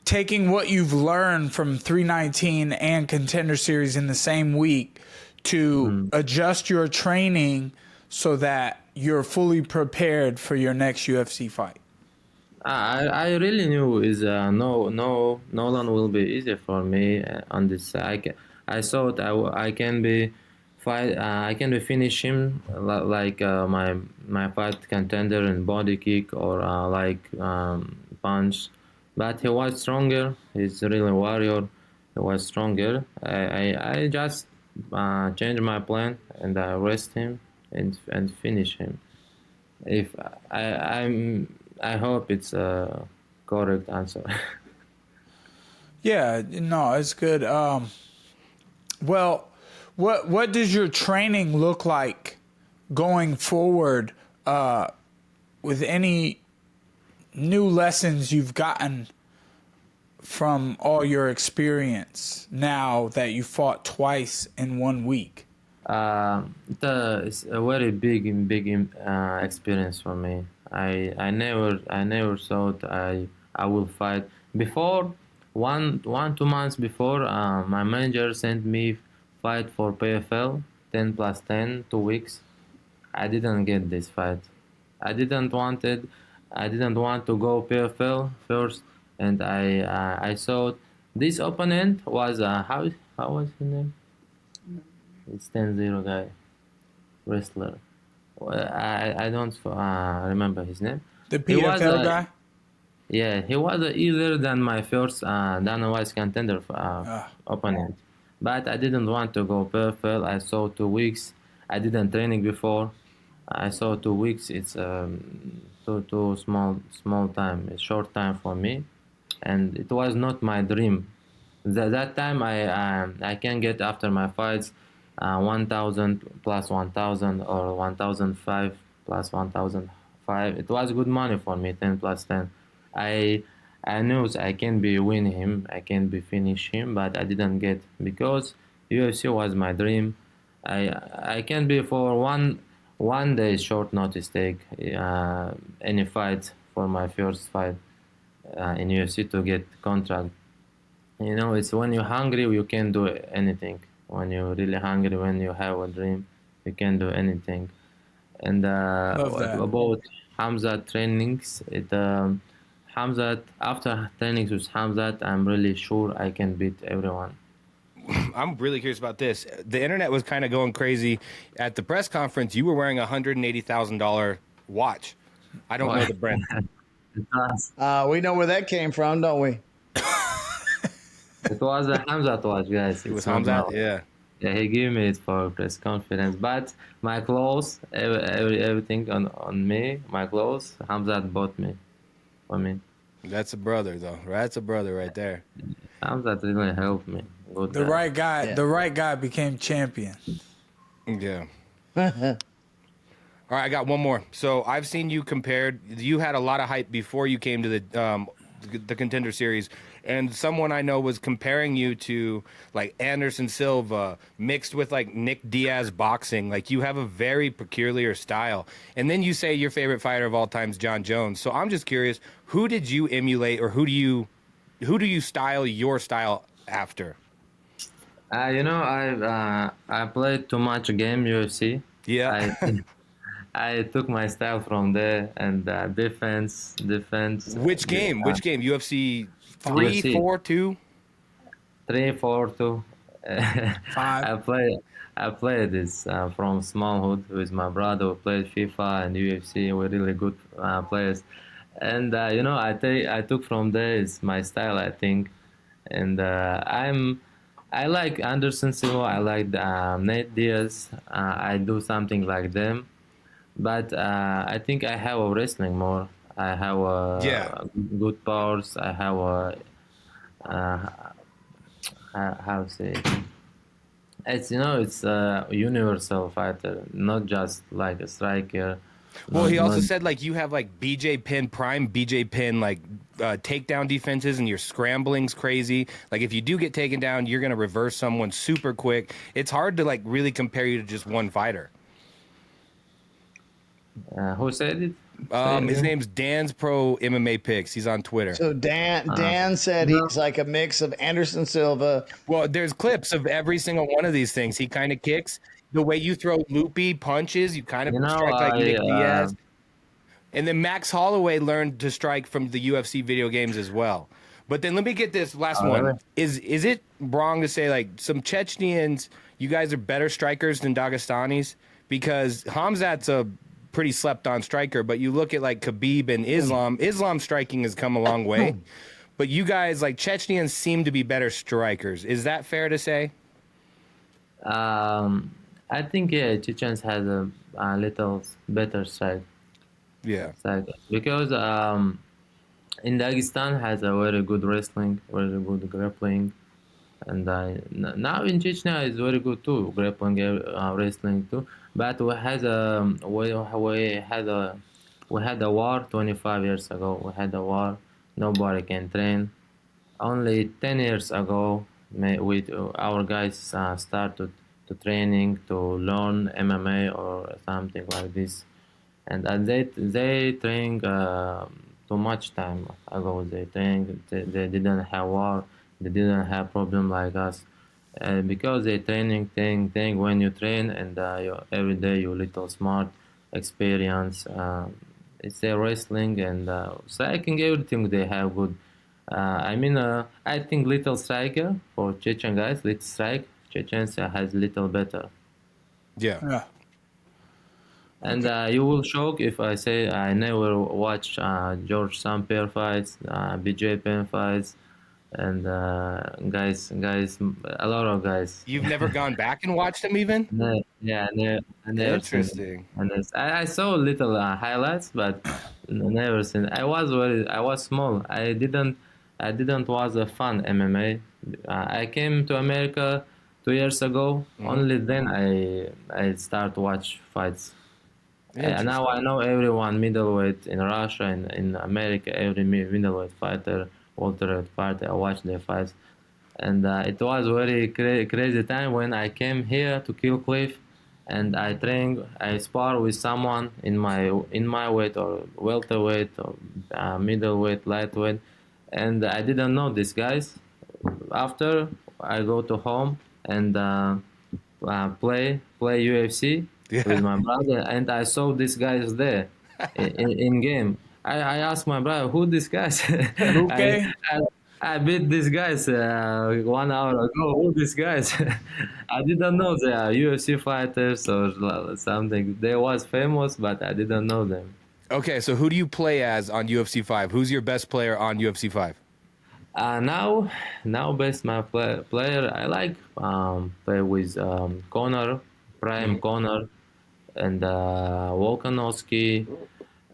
Speaker 3: taking what you've learned from 319 and Contender Series in the same week to adjust your training so that you're fully prepared for your next UFC fight?
Speaker 2: I really knew is Nolan will be easy for me on this. I thought I can be fight. I can be finish him like my fight Contender in body kick or punch, but he was stronger. He's really warrior. He was stronger. I just changed my plan and I rest him and finish him. If I hope it's a correct answer.
Speaker 3: Yeah, no, it's good. Well, what does your training look like going forward with any new lessons you've gotten from all your experience now that you fought twice in 1 week?
Speaker 2: It's a very big experience for me. I never thought I will fight before. 2 months before, my manager sent me fight for PFL 10+10 2 weeks. I didn't get this fight. I didn't want to go PFL first, and I thought this opponent was how was his name? It's 10-0 guy, wrestler. I don't remember his name.
Speaker 3: The
Speaker 2: He was
Speaker 3: PFL guy?
Speaker 2: Yeah, he was easier than my first Dana White contender opponent. But I didn't want to go PFL. I saw 2 weeks. I didn't training before. I saw 2 weeks. It's too small time. It's short time for me, and it was not my dream. That time I can get after my fights 1,000 plus 1,000 or 1,005 plus 1,005. It was good money for me, 10+10. I I knew I can be win him, I can be finish him, but I didn't get because UFC was my dream. I can be for one day short notice take any fight for my first fight in UFC to get contract. You know, it's when you're hungry, you can do anything. When you're really hungry, when you have a dream, you can do anything. And
Speaker 3: Love that.
Speaker 2: about Khamzat trainings, Khamzat, after trainings with Khamzat, I'm really sure I can beat everyone.
Speaker 4: I'm really curious about this. The internet was kind of going crazy at the press conference. You were wearing a $180,000 watch. I don't know the brand.
Speaker 1: We know where that came from, don't we?
Speaker 2: It was a Khamzat watch, guys.
Speaker 4: It was
Speaker 2: It's not
Speaker 4: Khamzat,
Speaker 2: now.
Speaker 4: yeah.
Speaker 2: Yeah, he gave me it for press conference. But my clothes, everything on me, my clothes, Khamzat bought me for me.
Speaker 4: That's a brother, though. That's a brother right there.
Speaker 2: Khamzat really helped me. Good
Speaker 3: The
Speaker 2: guy.
Speaker 3: right guy.
Speaker 1: Yeah.
Speaker 3: The right guy became champion.
Speaker 4: Yeah. All right, I got one more. So I've seen you compared. You had a lot of hype before you came to the Contender Series, and someone I know was comparing you to like Anderson Silva mixed with like Nick Diaz boxing. Like you have a very peculiar style. And then you say your favorite fighter of all time is John Jones. So I'm just curious, who did you emulate, or who do you style your style after?
Speaker 2: You know, I played too much game UFC.
Speaker 4: Yeah.
Speaker 2: I took my style from there and defense.
Speaker 4: Which game? Which game? UFC 3,
Speaker 2: UFC.
Speaker 4: 4, 2?
Speaker 2: 3, 4, 2.
Speaker 3: Five.
Speaker 2: I played this from smallhood with my brother. We played FIFA and UFC. We're really good players, and you know, I took from there is my style, I think, and I like Anderson Silva. I like Nate Diaz. I do something like them, but I think I have a wrestling more. I have
Speaker 4: Yeah.
Speaker 2: good powers. I have how to say it? It's, you know, it's a universal fighter, not just like a striker.
Speaker 4: Well, he also
Speaker 2: Not-
Speaker 4: said like you have like BJ Penn prime BJ Penn like takedown defenses, and your scrambling's crazy. Like if you do get taken down, you're gonna reverse someone super quick. It's hard to like really compare you to just one fighter.
Speaker 2: who said it?
Speaker 4: His name's Dan's Pro MMA Picks. He's on Twitter.
Speaker 1: So Dan said he's like a mix of Anderson Silva.
Speaker 4: Well, there's clips of every single one of these things. He kind of kicks. The way you throw loopy punches, you kind of
Speaker 2: You know,
Speaker 4: strike like
Speaker 2: I,
Speaker 4: Nick Diaz. And then Max Holloway learned to strike from the UFC video games as well. But then let me get this last one.
Speaker 2: really?
Speaker 4: Is it wrong to say like some Chechnyans, you guys are better strikers than Dagestanis? Because Khamzat's a pretty slept on striker, but you look at like Khabib and Islam striking has come a long way. But you guys, like Chechnyans, seem to be better strikers. Is that fair to say?
Speaker 2: I think, yeah, Chechens has a little better side.
Speaker 4: Yeah.
Speaker 2: Because in Dagestan has a very good wrestling, very good grappling, and now in Chechnya is very good too, grappling, wrestling too. But we had a war 25 years ago. We had a war. Nobody can train. Only 10 years ago, our guys started to training to learn MMA or something like this, and they train too much time ago. They train. They didn't have war. They didn't have problem like us, because they training thing when you train and every day you little smart experience. It's their wrestling and striking, everything they have good. I think little striker for Chechen guys, little strike. Chechens has little better.
Speaker 4: Yeah.
Speaker 3: Yeah.
Speaker 2: And you will shock if I say I never watch George St. Pierre fights, BJ Penn fights, and guys, a lot of guys.
Speaker 4: You've never gone back and watched them even?
Speaker 2: No, yeah, no, I never seen it.
Speaker 4: Interesting.
Speaker 2: And I saw little highlights, but never seen. I was small. I didn't was a fun MMA. I came to America 2 years ago. Only then I start watch fights. Now I know everyone middleweight in Russia and in America. Every middleweight fighter welterweight fight. I watched their fights, and it was very crazy time when I came here to Kill Cliff, and I spar with someone in my weight or welterweight or middleweight, lightweight, and I didn't know these guys. After I go to home and play UFC with my brother, and I saw these guys there in game. I asked my brother, who these guys?
Speaker 3: Luque?
Speaker 2: I beat these guys 1 hour ago. Who these guys? I didn't know they are UFC fighters or something. They was famous, but I didn't know them.
Speaker 4: Okay, so who do you play as on UFC 5? Who's your best player on UFC 5?
Speaker 2: Now best my player, I like play with Conor, Prime Conor, and Volkanovski.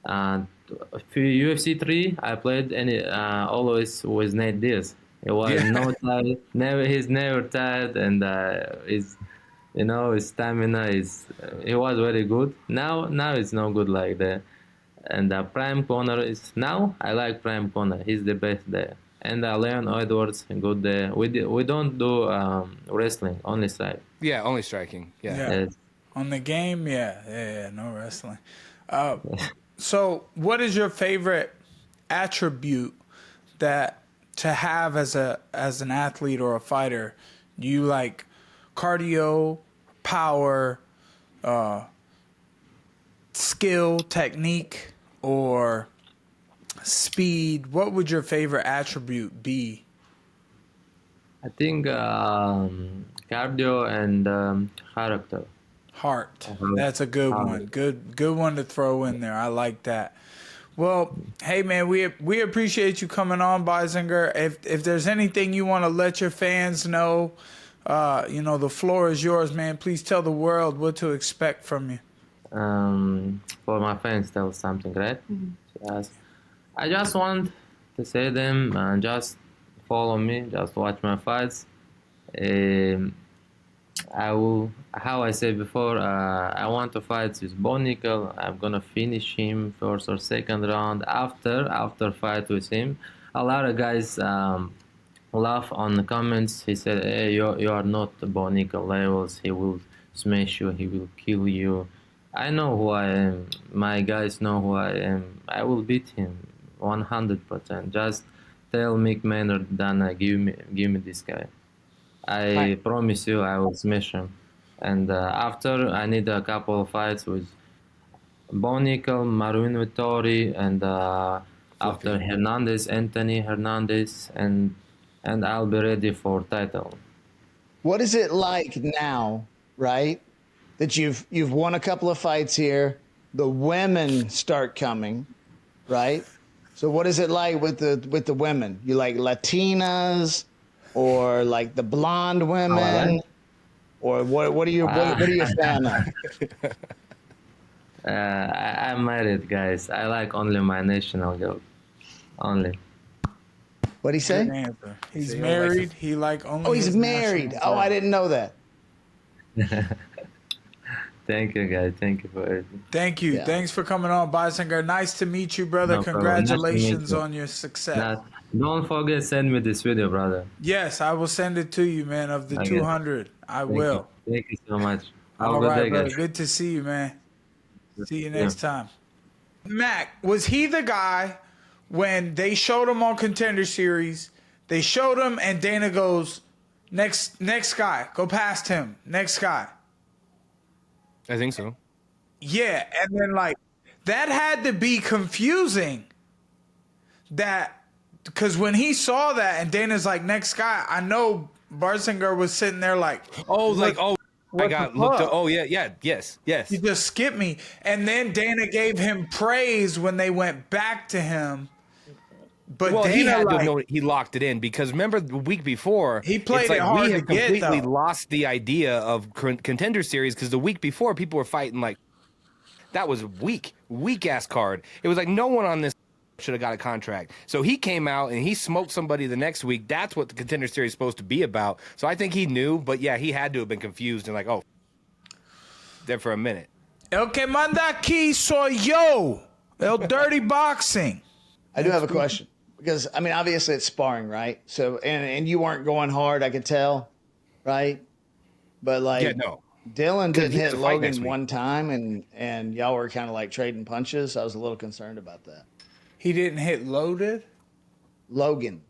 Speaker 2: And for UFC 3, I played always with Nate Diaz. He was no tired, he's never tired, and his stamina he was very good. Now it's no good like that. And Prime Conor I like Prime Conor. He's the best there. And Leon Edwards, good there. We don't do wrestling, only strike.
Speaker 4: Yeah, only striking. Yeah.
Speaker 2: Yes.
Speaker 3: On the game, yeah, no wrestling. So, what is your favorite attribute that to have as an athlete or a fighter? Do you like cardio, power, skill, technique, or speed? What would your favorite attribute be?
Speaker 2: I think cardio and character.
Speaker 3: Heart. That's a good one. Good one to throw in there. I like that. Well, hey man, we appreciate you coming on, Baisangur. If there's anything you want to let your fans know, the floor is yours, man. Please tell the world what to expect from you.
Speaker 2: For my fans, tell something, right? Yes. I just want to say them just follow me, just watch my fights. How I said before, I want to fight with Bo Nickal. I'm gonna finish him first or second round. After fight with him, a lot of guys laugh on the comments. He said, "Hey, you are not Bo Nickal levels. He will smash you. He will kill you." I know who I am. My guys know who I am. I will beat him 100%. Just tell Mick Maynard, Dana, give me this guy. I promise you I will smash him. And after, I need a couple of fights with Bo Nickal, Marwin Vittori, and after Anthony Hernandez, and I'll be ready for title.
Speaker 1: What is it like now, right? That you've won a couple of fights here. The women start coming, right? So what is it like with the women? You like Latinas? Or like the blonde women, or what are you a fan of?
Speaker 2: I'm married, guys. I like only my national girl, only.
Speaker 1: What'd he say?
Speaker 3: He's married. He like only.
Speaker 1: Oh, he's married. Oh, I didn't know that.
Speaker 2: Thank you, guys. Thank you for everything.
Speaker 3: Thank you. Yeah. Thanks for coming on, Baisangur. Nice to meet you, brother. No Congratulations on your success.
Speaker 2: Don't forget, send me this video, brother.
Speaker 3: Yes, I will send it to you, man, of the 200. I will.
Speaker 2: Thank you so much.
Speaker 3: All right, brother. Good to see you, man. See you next time. Mac, was he the guy when they showed him on Contender Series, they showed him and Dana goes, next guy, go past him, next guy?
Speaker 4: I think so.
Speaker 3: Yeah, and then like that had to be confusing. Because when he saw that and Dana's like, next guy, I know Baisangur was sitting there like,
Speaker 4: I got looked up. Oh yeah, yes.
Speaker 3: You just skipped me. And then Dana gave him praise when they went back to him. But
Speaker 4: well, he had to know he locked it in because remember the week before
Speaker 3: he played it hard
Speaker 4: we
Speaker 3: to
Speaker 4: have
Speaker 3: get,
Speaker 4: completely lost the idea of Contender Series because the week before people were fighting like that was weak ass card. It was like no one on this should have got a contract. So he came out and he smoked somebody the next week. That's what the Contender Series is supposed to be about. So I think he knew, but yeah, he had to have been confused and like, oh, there for a minute.
Speaker 3: El que manda aquí soy yo. El Dirty Boxing.
Speaker 1: I do have a question. because I mean, obviously it's sparring, right? So, and you weren't going hard, I could tell, right? But like,
Speaker 4: Yeah, no.
Speaker 1: Dillon
Speaker 4: 'Cause
Speaker 1: didn't
Speaker 4: he has
Speaker 1: hit
Speaker 4: a fight next
Speaker 1: Logan
Speaker 4: week.
Speaker 1: one time, and y'all were kind of like trading punches. I was a little concerned about that.
Speaker 3: He didn't hit loaded.
Speaker 1: Logan,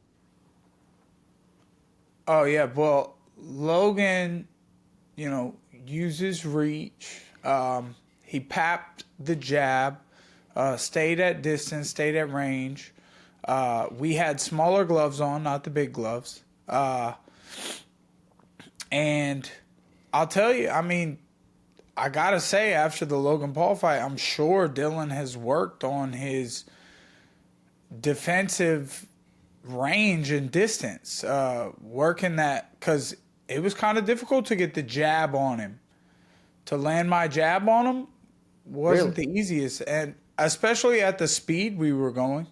Speaker 3: Oh yeah, well Logan, uses reach. He papped the jab, stayed at distance, stayed at range. We had smaller gloves on, not the big gloves. And I'll tell you, I mean, I gotta say, after the Logan Paul fight, I'm sure Dillon has worked on his defensive range and distance, working that, because it was kind of difficult to get the jab on him. To land my jab on him wasn't the easiest, and especially at the speed we were going,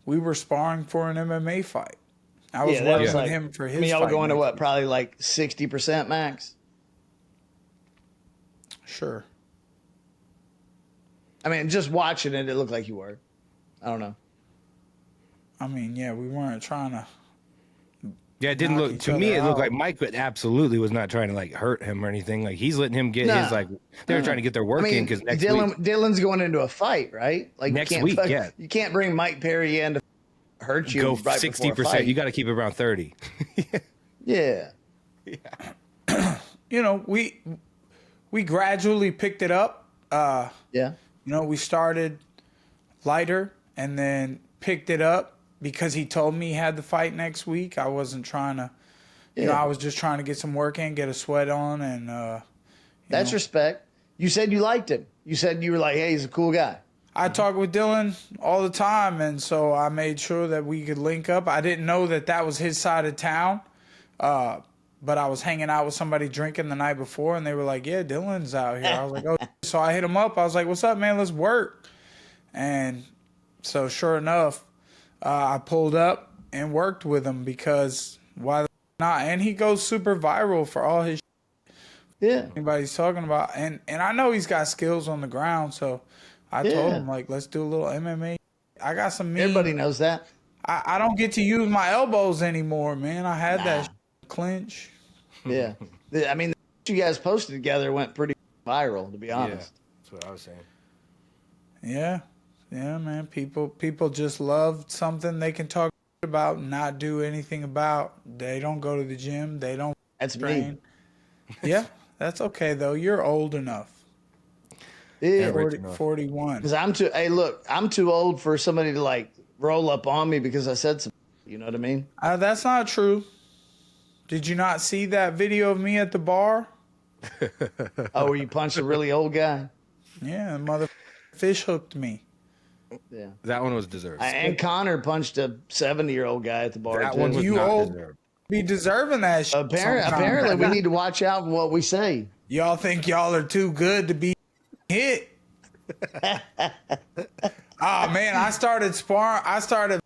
Speaker 3: we were sparring for an MMA fight. I was
Speaker 1: that
Speaker 3: working
Speaker 1: was
Speaker 3: with
Speaker 1: like,
Speaker 3: him for his
Speaker 1: I mean, y'all
Speaker 3: fight
Speaker 1: were going to
Speaker 3: next
Speaker 1: what?
Speaker 3: week.
Speaker 1: Probably like 60% max.
Speaker 3: Sure.
Speaker 1: I mean, just watching it, it looked like you were. I don't know.
Speaker 3: I mean, yeah, we weren't trying to.
Speaker 4: Yeah, it didn't
Speaker 3: knock
Speaker 4: look
Speaker 3: each
Speaker 4: to me.
Speaker 3: other
Speaker 4: It looked
Speaker 3: out.
Speaker 4: like Mike absolutely was not trying to like hurt him or anything. Like he's letting him get
Speaker 1: Nah.
Speaker 4: his like. They were trying to get their work
Speaker 1: I
Speaker 4: in
Speaker 1: mean,
Speaker 4: because next week.
Speaker 1: Dillon's going into a fight, right? Like
Speaker 4: Next
Speaker 1: you can't
Speaker 4: week, yeah.
Speaker 1: You can't bring Mike Perry in to hurt you.
Speaker 4: Go
Speaker 1: right
Speaker 4: 60%. You got to keep it around 30.
Speaker 1: Yeah.
Speaker 3: We gradually picked it up.
Speaker 1: Yeah.
Speaker 3: We started lighter and then picked it up because he told me he had the fight next week. I wasn't trying to, I was just trying to get some work in, get a sweat on, and
Speaker 1: That's respect. You said you liked him. You said you were like, hey, he's a cool guy.
Speaker 3: I talk with Dillon all the time, and so I made sure that we could link up. I didn't know that was his side of town, but I was hanging out with somebody drinking the night before, and they were like, yeah, Dillon's out here. I was like, oh. So I hit him up. I was like, what's up, man? Let's work. And so sure enough, I pulled up and worked with him because why not? And he goes super viral for all his
Speaker 1: Yeah.
Speaker 3: anybody's talking about. And I know he's got skills on the ground, so I told him, like, let's do a little MMA. I got some mean.
Speaker 1: Everybody knows that.
Speaker 3: I don't get to use my elbows anymore, man. I had that clinch.
Speaker 1: Yeah. I mean, the you guys posted together went pretty viral, to be honest.
Speaker 4: That's what I was saying.
Speaker 3: Yeah. Yeah, man. People just love something they can talk about and not do anything about. They don't go to the gym. They don't
Speaker 1: That's
Speaker 3: train.
Speaker 1: me.
Speaker 3: Yeah, that's okay, though. You're old enough.
Speaker 1: Yeah.
Speaker 3: 41.
Speaker 1: Because I'm too old for somebody to like roll up on me because I said something. You know what I mean?
Speaker 3: That's not true. Did you not see that video of me at the bar?
Speaker 1: Oh, where you punched a really old guy?
Speaker 3: Yeah, mother fish hooked me.
Speaker 1: Yeah.
Speaker 4: That one was deserved.
Speaker 1: And Connor punched a 70-year-old guy at the bar.
Speaker 4: That
Speaker 1: too.
Speaker 4: one was
Speaker 3: You
Speaker 4: not
Speaker 3: old-
Speaker 4: deserved.
Speaker 3: Be deserving that shit.
Speaker 1: Apparently, we need to watch out for what we say.
Speaker 3: Y'all think y'all are too good to be hit. Oh, man, I started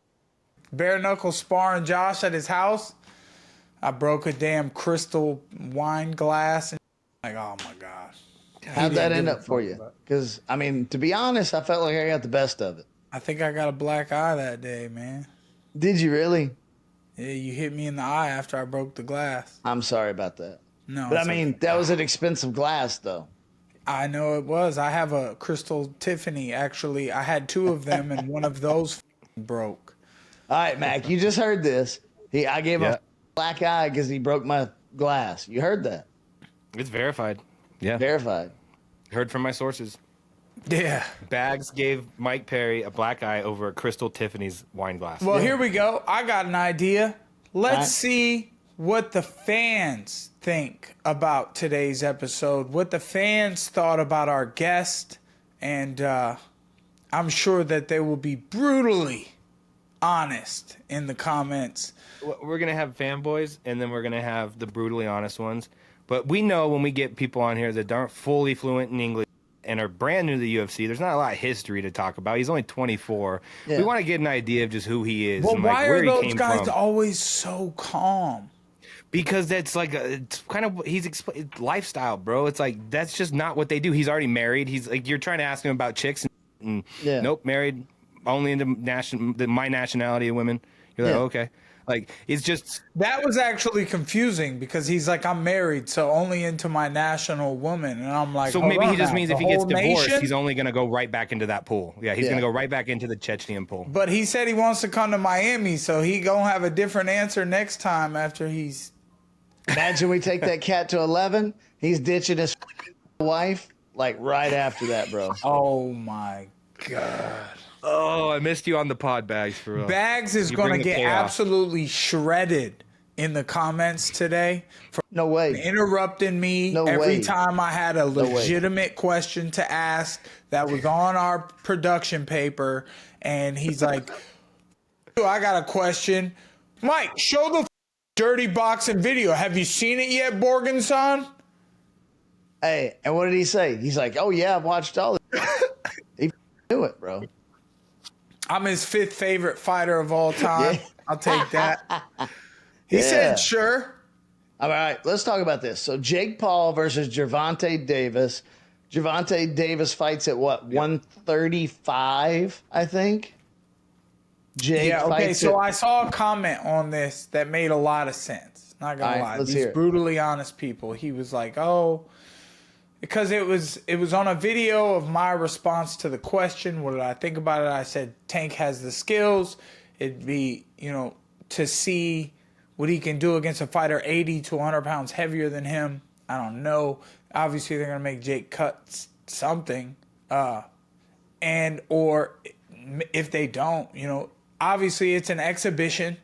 Speaker 3: bare knuckle sparring Josh at his house. I broke a damn crystal wine glass. And like, oh, my God.
Speaker 1: How'd that end up for you? Because, I mean, to be honest, I felt like I got the best of it.
Speaker 3: I think I got a black eye that day, man.
Speaker 1: Did you really?
Speaker 3: Yeah, you hit me in the eye after I broke the glass.
Speaker 1: I'm sorry about that.
Speaker 3: No,
Speaker 1: But, I
Speaker 3: it's
Speaker 1: mean,
Speaker 3: okay.
Speaker 1: that was an expensive glass, though.
Speaker 3: I know it was. I have a crystal Tiffany. Actually, I had two of them, and one of those broke.
Speaker 1: All right, Mac, you just heard this. I gave him a black eye because he broke my glass. You heard that.
Speaker 4: It's verified. Yeah.
Speaker 1: Verified.
Speaker 4: Heard from my sources.
Speaker 3: Yeah.
Speaker 4: Bagz gave Mike Perry a black eye over a Crystal Tiffany's wine glass.
Speaker 3: Well, here we go. I got an idea. Let's
Speaker 1: Right.
Speaker 3: see what the fans think about today's episode, what the fans thought about our guest, and I'm sure that they will be brutally honest in the comments.
Speaker 4: We're going to have fanboys, and then we're going to have the brutally honest ones. But we know when we get people on here that aren't fully fluent in English and are brand new to the UFC, there's not a lot of history to talk about. He's only 24.
Speaker 1: Yeah.
Speaker 4: We want to get an idea of just who he is
Speaker 3: Well,
Speaker 4: and like
Speaker 3: why
Speaker 4: where
Speaker 3: are
Speaker 4: he
Speaker 3: those
Speaker 4: came
Speaker 3: guys
Speaker 4: from.
Speaker 3: always so calm?
Speaker 4: Because that's like it's kind of lifestyle, bro. It's like that's just not what they do. He's already married. He's like you're trying to ask him about chicks, and
Speaker 1: Yeah.
Speaker 4: nope, married. only into my nationality of women. You're like,
Speaker 1: Yeah.
Speaker 4: okay. Like, it's just,
Speaker 3: That was actually confusing because he's like, I'm married, so only into my national woman. And I'm like,
Speaker 4: so
Speaker 3: hold
Speaker 4: maybe he
Speaker 3: on
Speaker 4: just
Speaker 3: now,
Speaker 4: means
Speaker 3: the
Speaker 4: if he gets
Speaker 3: whole
Speaker 4: divorced,
Speaker 3: nation?
Speaker 4: he's only going to go right back into that pool. Yeah, he's
Speaker 1: Yeah.
Speaker 4: going to go right back into the Chechnya pool.
Speaker 3: But he said he wants to come to Miami, so he gonna have a different answer next time after he's.
Speaker 1: Imagine we take that cat to 11. He's ditching his wife like right after that, bro.
Speaker 3: Oh my god.
Speaker 4: Oh, I missed you on the pod, Bagz, for real.
Speaker 3: Bagz is
Speaker 4: You
Speaker 3: gonna
Speaker 4: bring the
Speaker 3: get
Speaker 4: chaos.
Speaker 3: absolutely shredded in the comments today for
Speaker 1: No way.
Speaker 3: interrupting me
Speaker 1: No
Speaker 3: every
Speaker 1: way.
Speaker 3: time I had a
Speaker 1: way.
Speaker 3: legitimate question to ask that was on our production paper, and he's like, I got a question. Mike, show the dirty boxing video. Have you seen it yet, Borgenson?
Speaker 1: Hey, and what did he say? He's like, oh, yeah, I've watched all of it. He knew it, bro.
Speaker 3: I'm his 5th favorite fighter of all time.
Speaker 1: Yeah.
Speaker 3: I'll take that. He
Speaker 1: Yeah.
Speaker 3: said, sure.
Speaker 1: All right, let's talk about this. So Jake Paul versus Gervonta Davis. Gervonta Davis fights at what, 135, I think? Jake
Speaker 3: Yeah, okay,
Speaker 1: fights
Speaker 3: so
Speaker 1: at,
Speaker 3: I saw a comment on this that made a lot of sense. Not gonna
Speaker 1: All right,
Speaker 3: lie.
Speaker 1: let's
Speaker 3: These
Speaker 1: hear it.
Speaker 3: brutally honest people. He was like, oh, because it was on a video of my response to the question. What did I think about it? I said Tank has the skills. It'd be, to see what he can do against a fighter 80 to 100 pounds heavier than him. I don't know. Obviously, they're gonna make Jake cut something, and or if they don't, obviously it's an exhibition.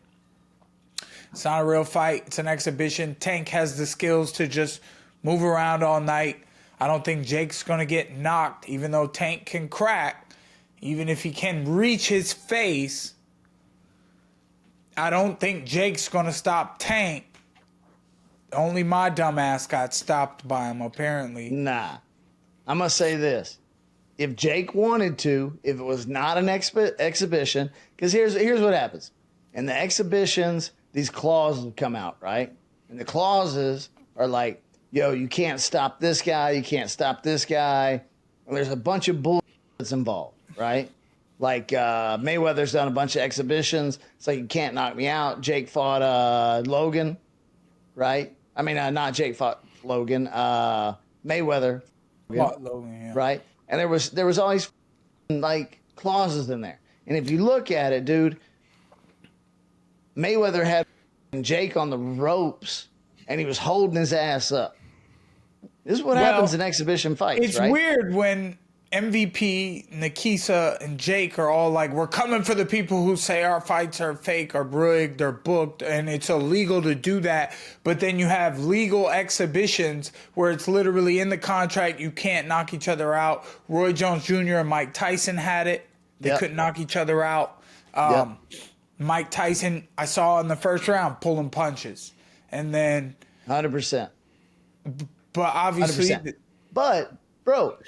Speaker 3: It's not a real fight. It's an exhibition. Tank has the skills to just move around all night. I don't think Jake's going to get knocked, even though Tank can crack. Even if he can reach his face, I don't think Jake's going to stop Tank. Only my dumbass got stopped by him, apparently.
Speaker 1: nah. I'm going to say this. If Jake wanted to, if it was not an exhibition, because here's what happens. In the exhibitions, these clauses come out, right? And the clauses are like, yo, you can't stop this guy, you can't stop this guy. And there's a bunch of bull that's involved, right? Like Mayweather's done a bunch of exhibitions. It's like, you can't knock me out. Jake fought Logan, right? I mean, not Jake fought Logan. Mayweather,
Speaker 3: Logan, yeah.
Speaker 1: right? And there was all these like clauses in there. And if you look at it, dude, Mayweather had Jake on the ropes and he was holding his ass up. This is what happens in exhibition fights,
Speaker 3: It's
Speaker 1: right?
Speaker 3: weird when MVP, Nikisa, and Jake are all like, we're coming for the people who say our fights are fake or rigged or booked, and it's illegal to do that. But then you have legal exhibitions where it's literally in the contract, you can't knock each other out. Roy Jones Jr. and Mike Tyson had it. They
Speaker 1: Yep.
Speaker 3: couldn't knock each other out.
Speaker 1: Yep.
Speaker 3: Mike Tyson, I saw in the first round, pulling punches. And then,
Speaker 1: 100%.
Speaker 3: but obviously,
Speaker 1: 100%. But, bro,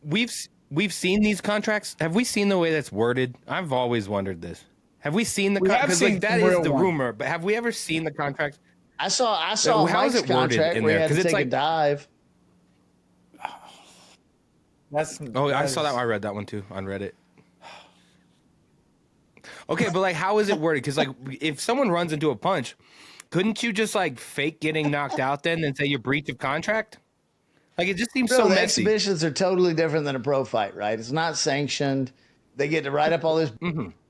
Speaker 4: We've seen these contracts. Have we seen the way that's worded? I've always wondered this. Have we seen the
Speaker 3: We have
Speaker 4: contract?
Speaker 3: seen
Speaker 4: Like, that
Speaker 3: some
Speaker 4: is
Speaker 3: real
Speaker 4: the
Speaker 3: ones.
Speaker 4: rumor, but have we ever seen the contract?
Speaker 1: I saw
Speaker 4: How is
Speaker 1: Mike's
Speaker 4: it worded
Speaker 1: contract
Speaker 4: in
Speaker 1: where he
Speaker 4: there?
Speaker 1: had
Speaker 4: 'Cause
Speaker 1: to
Speaker 4: it's
Speaker 1: take a
Speaker 4: like-
Speaker 1: dive.
Speaker 4: Oh, I saw that. I read that one too on Reddit. Okay, but like, how is it worded? Because like, if someone runs into a punch, couldn't you just like fake getting knocked out then and say you're breach of contract? Like, it just seems
Speaker 1: Bro,
Speaker 4: so
Speaker 1: the
Speaker 4: messy.
Speaker 1: exhibitions are totally different than a pro fight, right? It's not sanctioned. They get to write up all this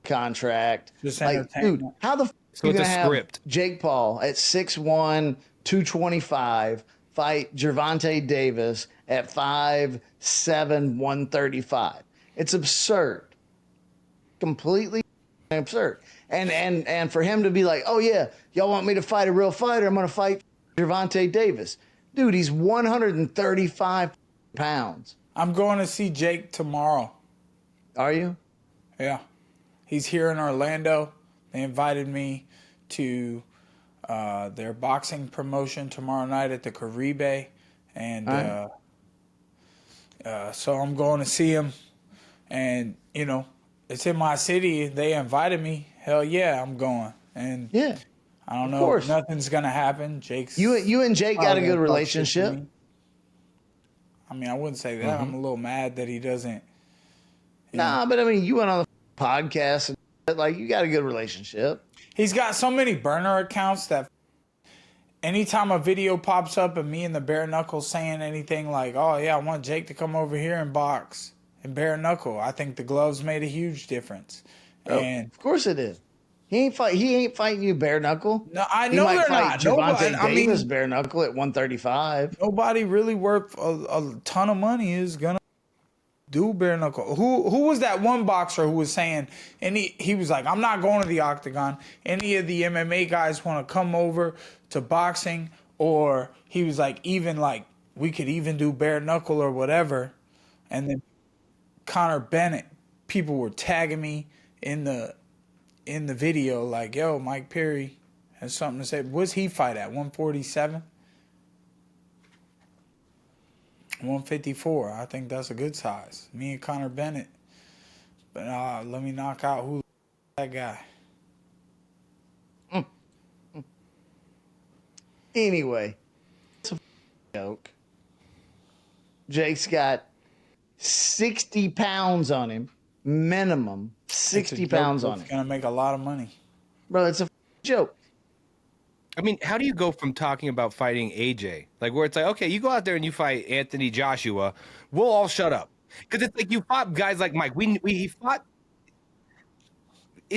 Speaker 1: contract.
Speaker 3: Just
Speaker 1: Like,
Speaker 3: entertainment.
Speaker 1: dude, how the f
Speaker 4: So
Speaker 1: you
Speaker 4: it's a
Speaker 1: gonna have
Speaker 4: script.
Speaker 1: Jake Paul at 6'1", 225 fight Gervonta Davis at 5'7", 135? It's absurd. Completely absurd. And for him to be like, oh yeah, y'all want me to fight a real fighter? I'm gonna fight Gervonta Davis. Dude, he's 135 pounds.
Speaker 3: I'm going to see Jake tomorrow.
Speaker 1: Are you?
Speaker 3: Yeah. He's here in Orlando. They invited me to their boxing promotion tomorrow night at the Caribe. And
Speaker 1: All
Speaker 3: so I'm going to see him. And, it's in my city. They invited me. Hell yeah, I'm going. And
Speaker 1: Yeah.
Speaker 3: I don't know.
Speaker 1: course.
Speaker 3: Nothing's going to happen. Jake's
Speaker 1: You and Jake got a
Speaker 3: probably
Speaker 1: good
Speaker 3: gonna talk shit to
Speaker 1: relationship.
Speaker 3: me. I mean, I wouldn't say that. I'm a little mad that he doesn't.
Speaker 1: Nah, but I mean, you went on the podcasts and shit. Like, you got a good relationship.
Speaker 3: He's got so many burner accounts that anytime a video pops up of me and the bare knuckle saying anything like, oh yeah, I want Jake to come over here and box and bare knuckle, I think the gloves made a huge difference. And
Speaker 1: of course it is. He ain't fighting you bare knuckle.
Speaker 3: No, I
Speaker 1: He
Speaker 3: know
Speaker 1: might
Speaker 3: they're
Speaker 1: fight
Speaker 3: not.
Speaker 1: Gervonta
Speaker 3: I mean,
Speaker 1: Davis bare knuckle at 135.
Speaker 3: nobody really worth a ton of money is gonna do bare knuckle. Who was that one boxer who was saying, and he was like, I'm not going to the octagon. Any of the MMA guys want to come over to boxing, or he was like, even like we could even do bare knuckle or whatever. And then Connor Bennett, people were tagging me in the video like, yo, Mike Perry has something to say. What's he fight at? 147? 154. I think that's a good size. Me and Connor Bennett. But let me knock out who that guy.
Speaker 1: Anyway, it's a joke. Jake's got 60 pounds on him, minimum 60 pounds on him.
Speaker 3: He's gonna make a lot of money,
Speaker 1: bro. It's a joke.
Speaker 4: I mean, how do you go from talking about fighting AJ, like where it's like, okay, you go out there and you fight Anthony Joshua, we'll all shut up, because it's like you fought guys like Mike. He fought.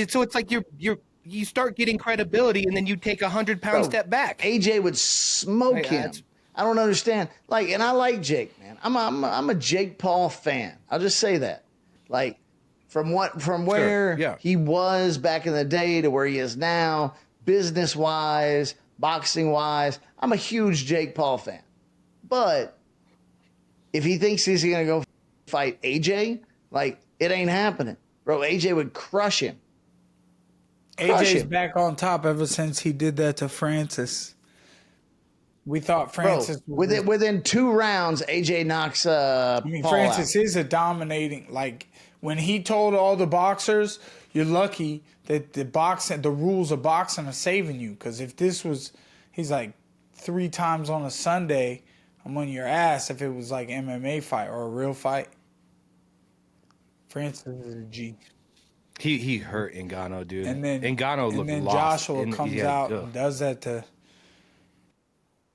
Speaker 4: So it's like you start getting credibility, and then you take 100-pound step back.
Speaker 1: AJ would smoke him. I don't understand. Like, and I like Jake, man. I'm a Jake Paul fan. I'll just say that. Like, from where he was back in the day to where he is now, business wise, boxing wise, I'm a huge Jake Paul fan. But if he thinks he's gonna go fight AJ, like, it ain't happening, bro. AJ would crush him.
Speaker 3: AJ's back on top ever since he did that to Francis. We thought Francis
Speaker 1: within 2 rounds, AJ knocks Paul
Speaker 3: Francis
Speaker 1: out.
Speaker 3: is a dominating, like, when he told all the boxers, you're lucky that the rules of boxing are saving you, because if this was, he's like, 3 times on a Sunday, I'm on your ass if it was like MMA fight or a real fight. Francis is a G.
Speaker 4: He hurt Ngannou, dude.
Speaker 3: And then
Speaker 4: Ngannou looked lost.
Speaker 3: Joshua comes out and does that to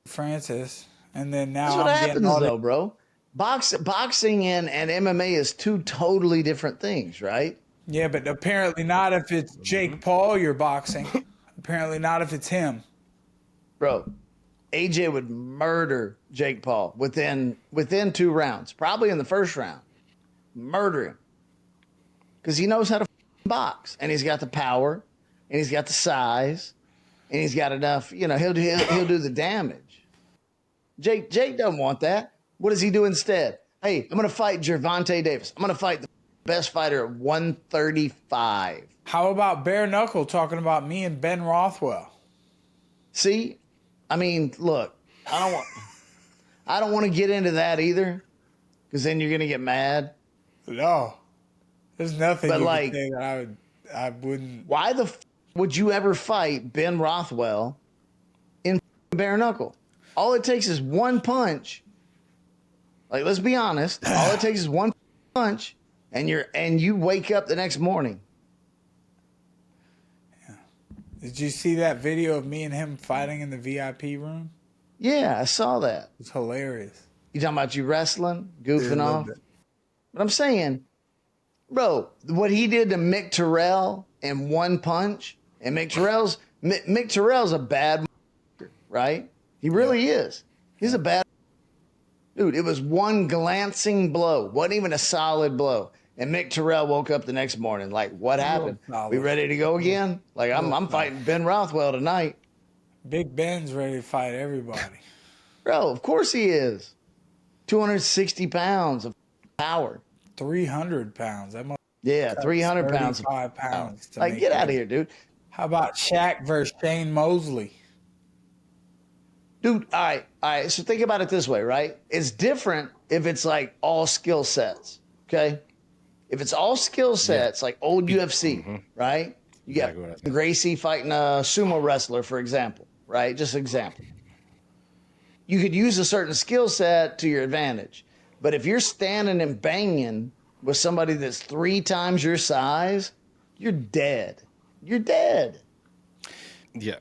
Speaker 3: Francis, and then now
Speaker 1: that's what happens, though, bro. Boxing and MMA is 2 totally different things, right?
Speaker 3: Yeah, but apparently not if it's Jake Paul you're boxing. Apparently not if it's him.
Speaker 1: Bro, AJ would murder Jake Paul within 2 rounds, probably in the first round. Murder him. Because he knows how to box, and he's got the power, and he's got the size, and he's got enough, he'll do the damage. Jake doesn't want that. What does he do instead? Hey, I'm going to fight Gervonta Davis. I'm going to fight the best fighter at 135.
Speaker 3: How about bare knuckle talking about me and Ben Rothwell?
Speaker 1: See, I mean, look, I don't want to get into that either, because then you're going to get mad.
Speaker 3: No, there's nothing
Speaker 1: but
Speaker 3: you
Speaker 1: like,
Speaker 3: could say that I wouldn't.
Speaker 1: Why the would you ever fight Ben Rothwell in bare knuckle? All it takes is 1 punch. Like, let's be honest. All it takes is 1 punch, and you wake up the next morning.
Speaker 3: Yeah. Did you see that video of me and him fighting in the VIP room?
Speaker 1: Yeah, I saw that.
Speaker 3: It's hilarious.
Speaker 1: You talking about you wrestling, goofing off? But I'm saying, bro, what he did to Mick Terrell in 1 punch, and Mick Terrell's a bad motherfucker, right? He really is. He's a bad dude. It was 1 glancing blow. Wasn't even a solid blow. And Mick Terrell woke up the next morning like, what happened? We ready to go again? Like, I'm fighting Ben Rothwell tonight.
Speaker 3: Big Ben's ready to fight everybody.
Speaker 1: Bro, of course he is. 260 pounds of power.
Speaker 3: 300 pounds.
Speaker 1: Yeah, 300 pounds.
Speaker 3: 35 pounds.
Speaker 1: Like, get out of here, dude.
Speaker 3: How about Shaq versus Shane Mosley?
Speaker 1: Dude, all right. So think about it this way, right? It's different if it's like all skill sets, okay? If it's all skill sets, like old UFC, right? You got Gracie fighting a sumo wrestler, for example, right? Just example. You could use a certain skill set to your advantage. But if you're standing and banging with somebody that's 3 times your size you're dead. You're dead.
Speaker 4: Yeah.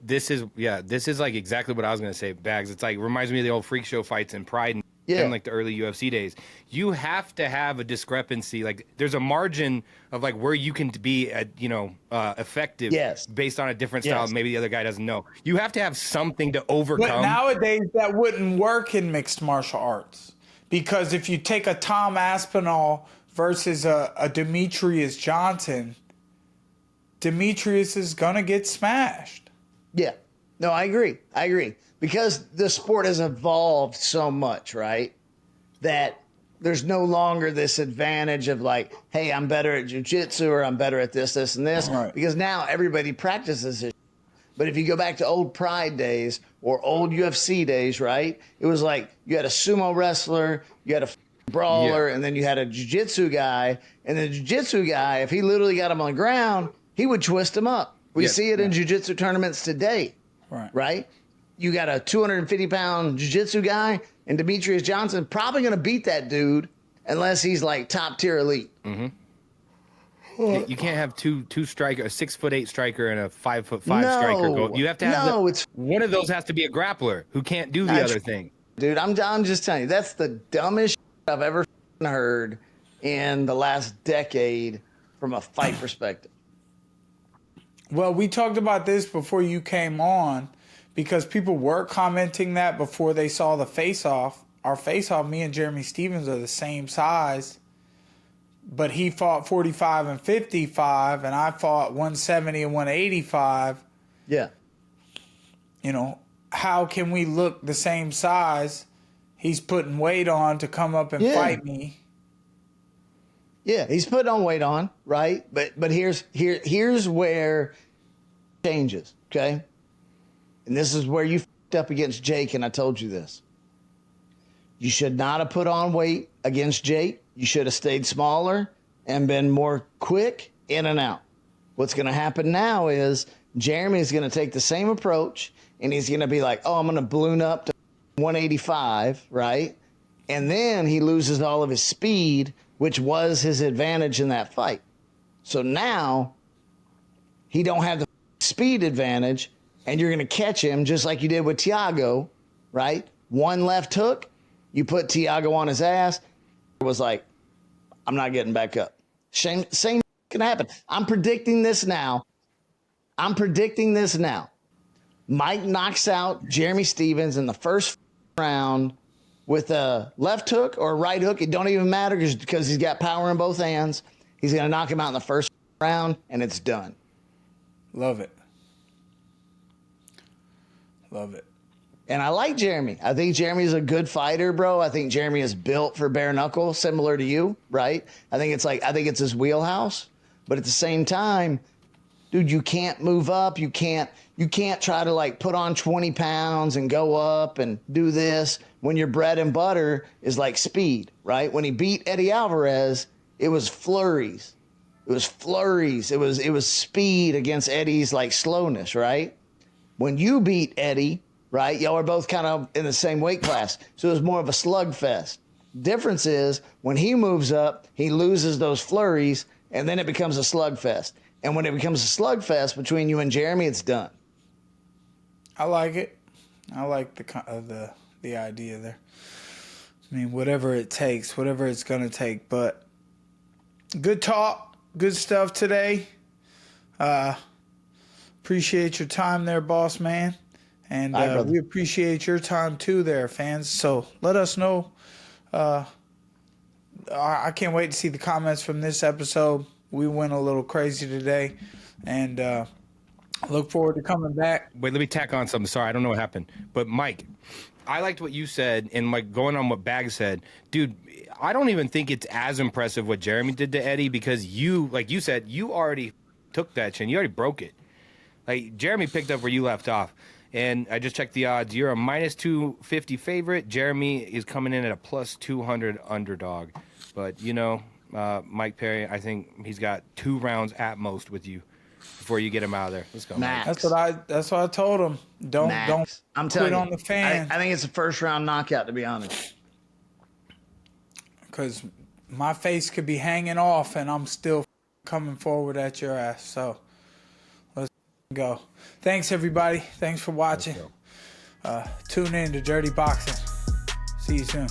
Speaker 4: This is like exactly what I was gonna say, Bagz. It's like reminds me of the old freak show fights in Pride and like the early UFC days. You have to have a discrepancy. Like there's a margin of like where you can be effective based on a different style. Maybe the other guy doesn't know. You have to have something to overcome.
Speaker 3: But nowadays that wouldn't work in mixed martial arts, because if you take a Tom Aspinall versus a Demetrius Johnson, Demetrius is gonna get smashed.
Speaker 1: Yeah. No, I agree. Because the sport has evolved so much, right? That there's no longer this advantage of like, hey, I'm better at jiu-jitsu or I'm better at this, and this.
Speaker 3: Right.
Speaker 1: Because now everybody practices it. But if you go back to old Pride days or old UFC days, right? It was like you had a sumo wrestler, you had a brawler, and then you had a jiu-jitsu guy. And the jiu-jitsu guy, if he literally got him on the ground, he would twist him up. We see it in jiu-jitsu tournaments today, right? You got a 250-pound jiu-jitsu guy, and Demetrius Johnson probably going to beat that dude unless he's like top-tier elite.
Speaker 4: Mm-hmm. You can't have two striker, a 6'8" striker and a 5'5" striker. You have to have one of those has to be a grappler who can't do the other thing.
Speaker 1: Dude, I'm just telling you, that's the dumbest shit I've ever heard in the last decade from a fight perspective.
Speaker 3: Well, we talked about this before you came on, because people were commenting that before they saw the face-off. Our face-off, me and Jeremy Stephens are the same size, but he fought 45 and 55, and I fought 170 and 185.
Speaker 1: Yeah.
Speaker 3: You know, how can we look the same size? He's putting weight on to come up and fight me.
Speaker 1: Yeah, he's putting on weight on, right? But here's where it changes, okay? And this is where you f***ed up against Jake, and I told you this. You should not have put on weight against Jake. You should have stayed smaller and been more quick in and out. What's going to happen now is Jeremy's going to take the same approach, and he's going to be like, oh, I'm going to balloon up to 185, right? And then he loses all of his speed, which was his advantage in that fight. So now he don't have the speed advantage, and you're going to catch him just like you did with Thiago, right? One left hook, you put Thiago on his ass. It was like, I'm not getting back up. Same can happen. I'm predicting this now. Mike knocks out Jeremy Stephens in the first round with a left hook or a right hook. It don't even matter because he's got power in both hands. He's going to knock him out in the first round, and it's done.
Speaker 3: Love it.
Speaker 1: And I like Jeremy. I think Jeremy's a good fighter, bro. I think Jeremy is built for bare knuckle, similar to you, right? I think it's his wheelhouse. But at the same time, dude, you can't move up. You can't try to like put on 20 pounds and go up and do this when your bread and butter is like speed, right? When he beat Eddie Alvarez, it was flurries. It was speed against Eddie's like slowness, right? When you beat Eddie, right, y'all are both kind of in the same weight class. So it was more of a slugfest. Difference is when he moves up, he loses those flurries, and then it becomes a slugfest. And when it becomes a slugfest between you and Jeremy, it's done.
Speaker 3: I like it. I like the idea there. I mean, whatever it takes, whatever it's going to take. But good talk, good stuff today. Appreciate your time there, boss man. And we appreciate your time too there, fans. So let us know. I can't wait to see the comments from this episode. We went a little crazy today. And look forward to coming back.
Speaker 4: Wait, let me tack on something. Sorry, I don't know what happened. But, Mike, I liked what you said. And, like, going on what Bagz said, dude, I don't even think it's as impressive what Jeremy did to Eddie because you, like you said, you already took that chin. You already broke it. Like, Jeremy picked up where you left off. And I just checked the odds. You're a minus 250 favorite. Jeremy is coming in at a plus 200 underdog. But, you know, Mike Perry, I think he's got 2 rounds at most with you before you get him out of there. Let's go.
Speaker 1: Max.
Speaker 3: That's what I told him. Don't
Speaker 1: I'm
Speaker 3: quit
Speaker 1: telling
Speaker 3: on
Speaker 1: you,
Speaker 3: the fan.
Speaker 1: I think it's a first round knockout, to be honest.
Speaker 3: Because my face could be hanging off and I'm still coming forward at your ass. So let's go. Thanks, everybody. Thanks for watching. Tune in to Dirty Boxing. See you soon.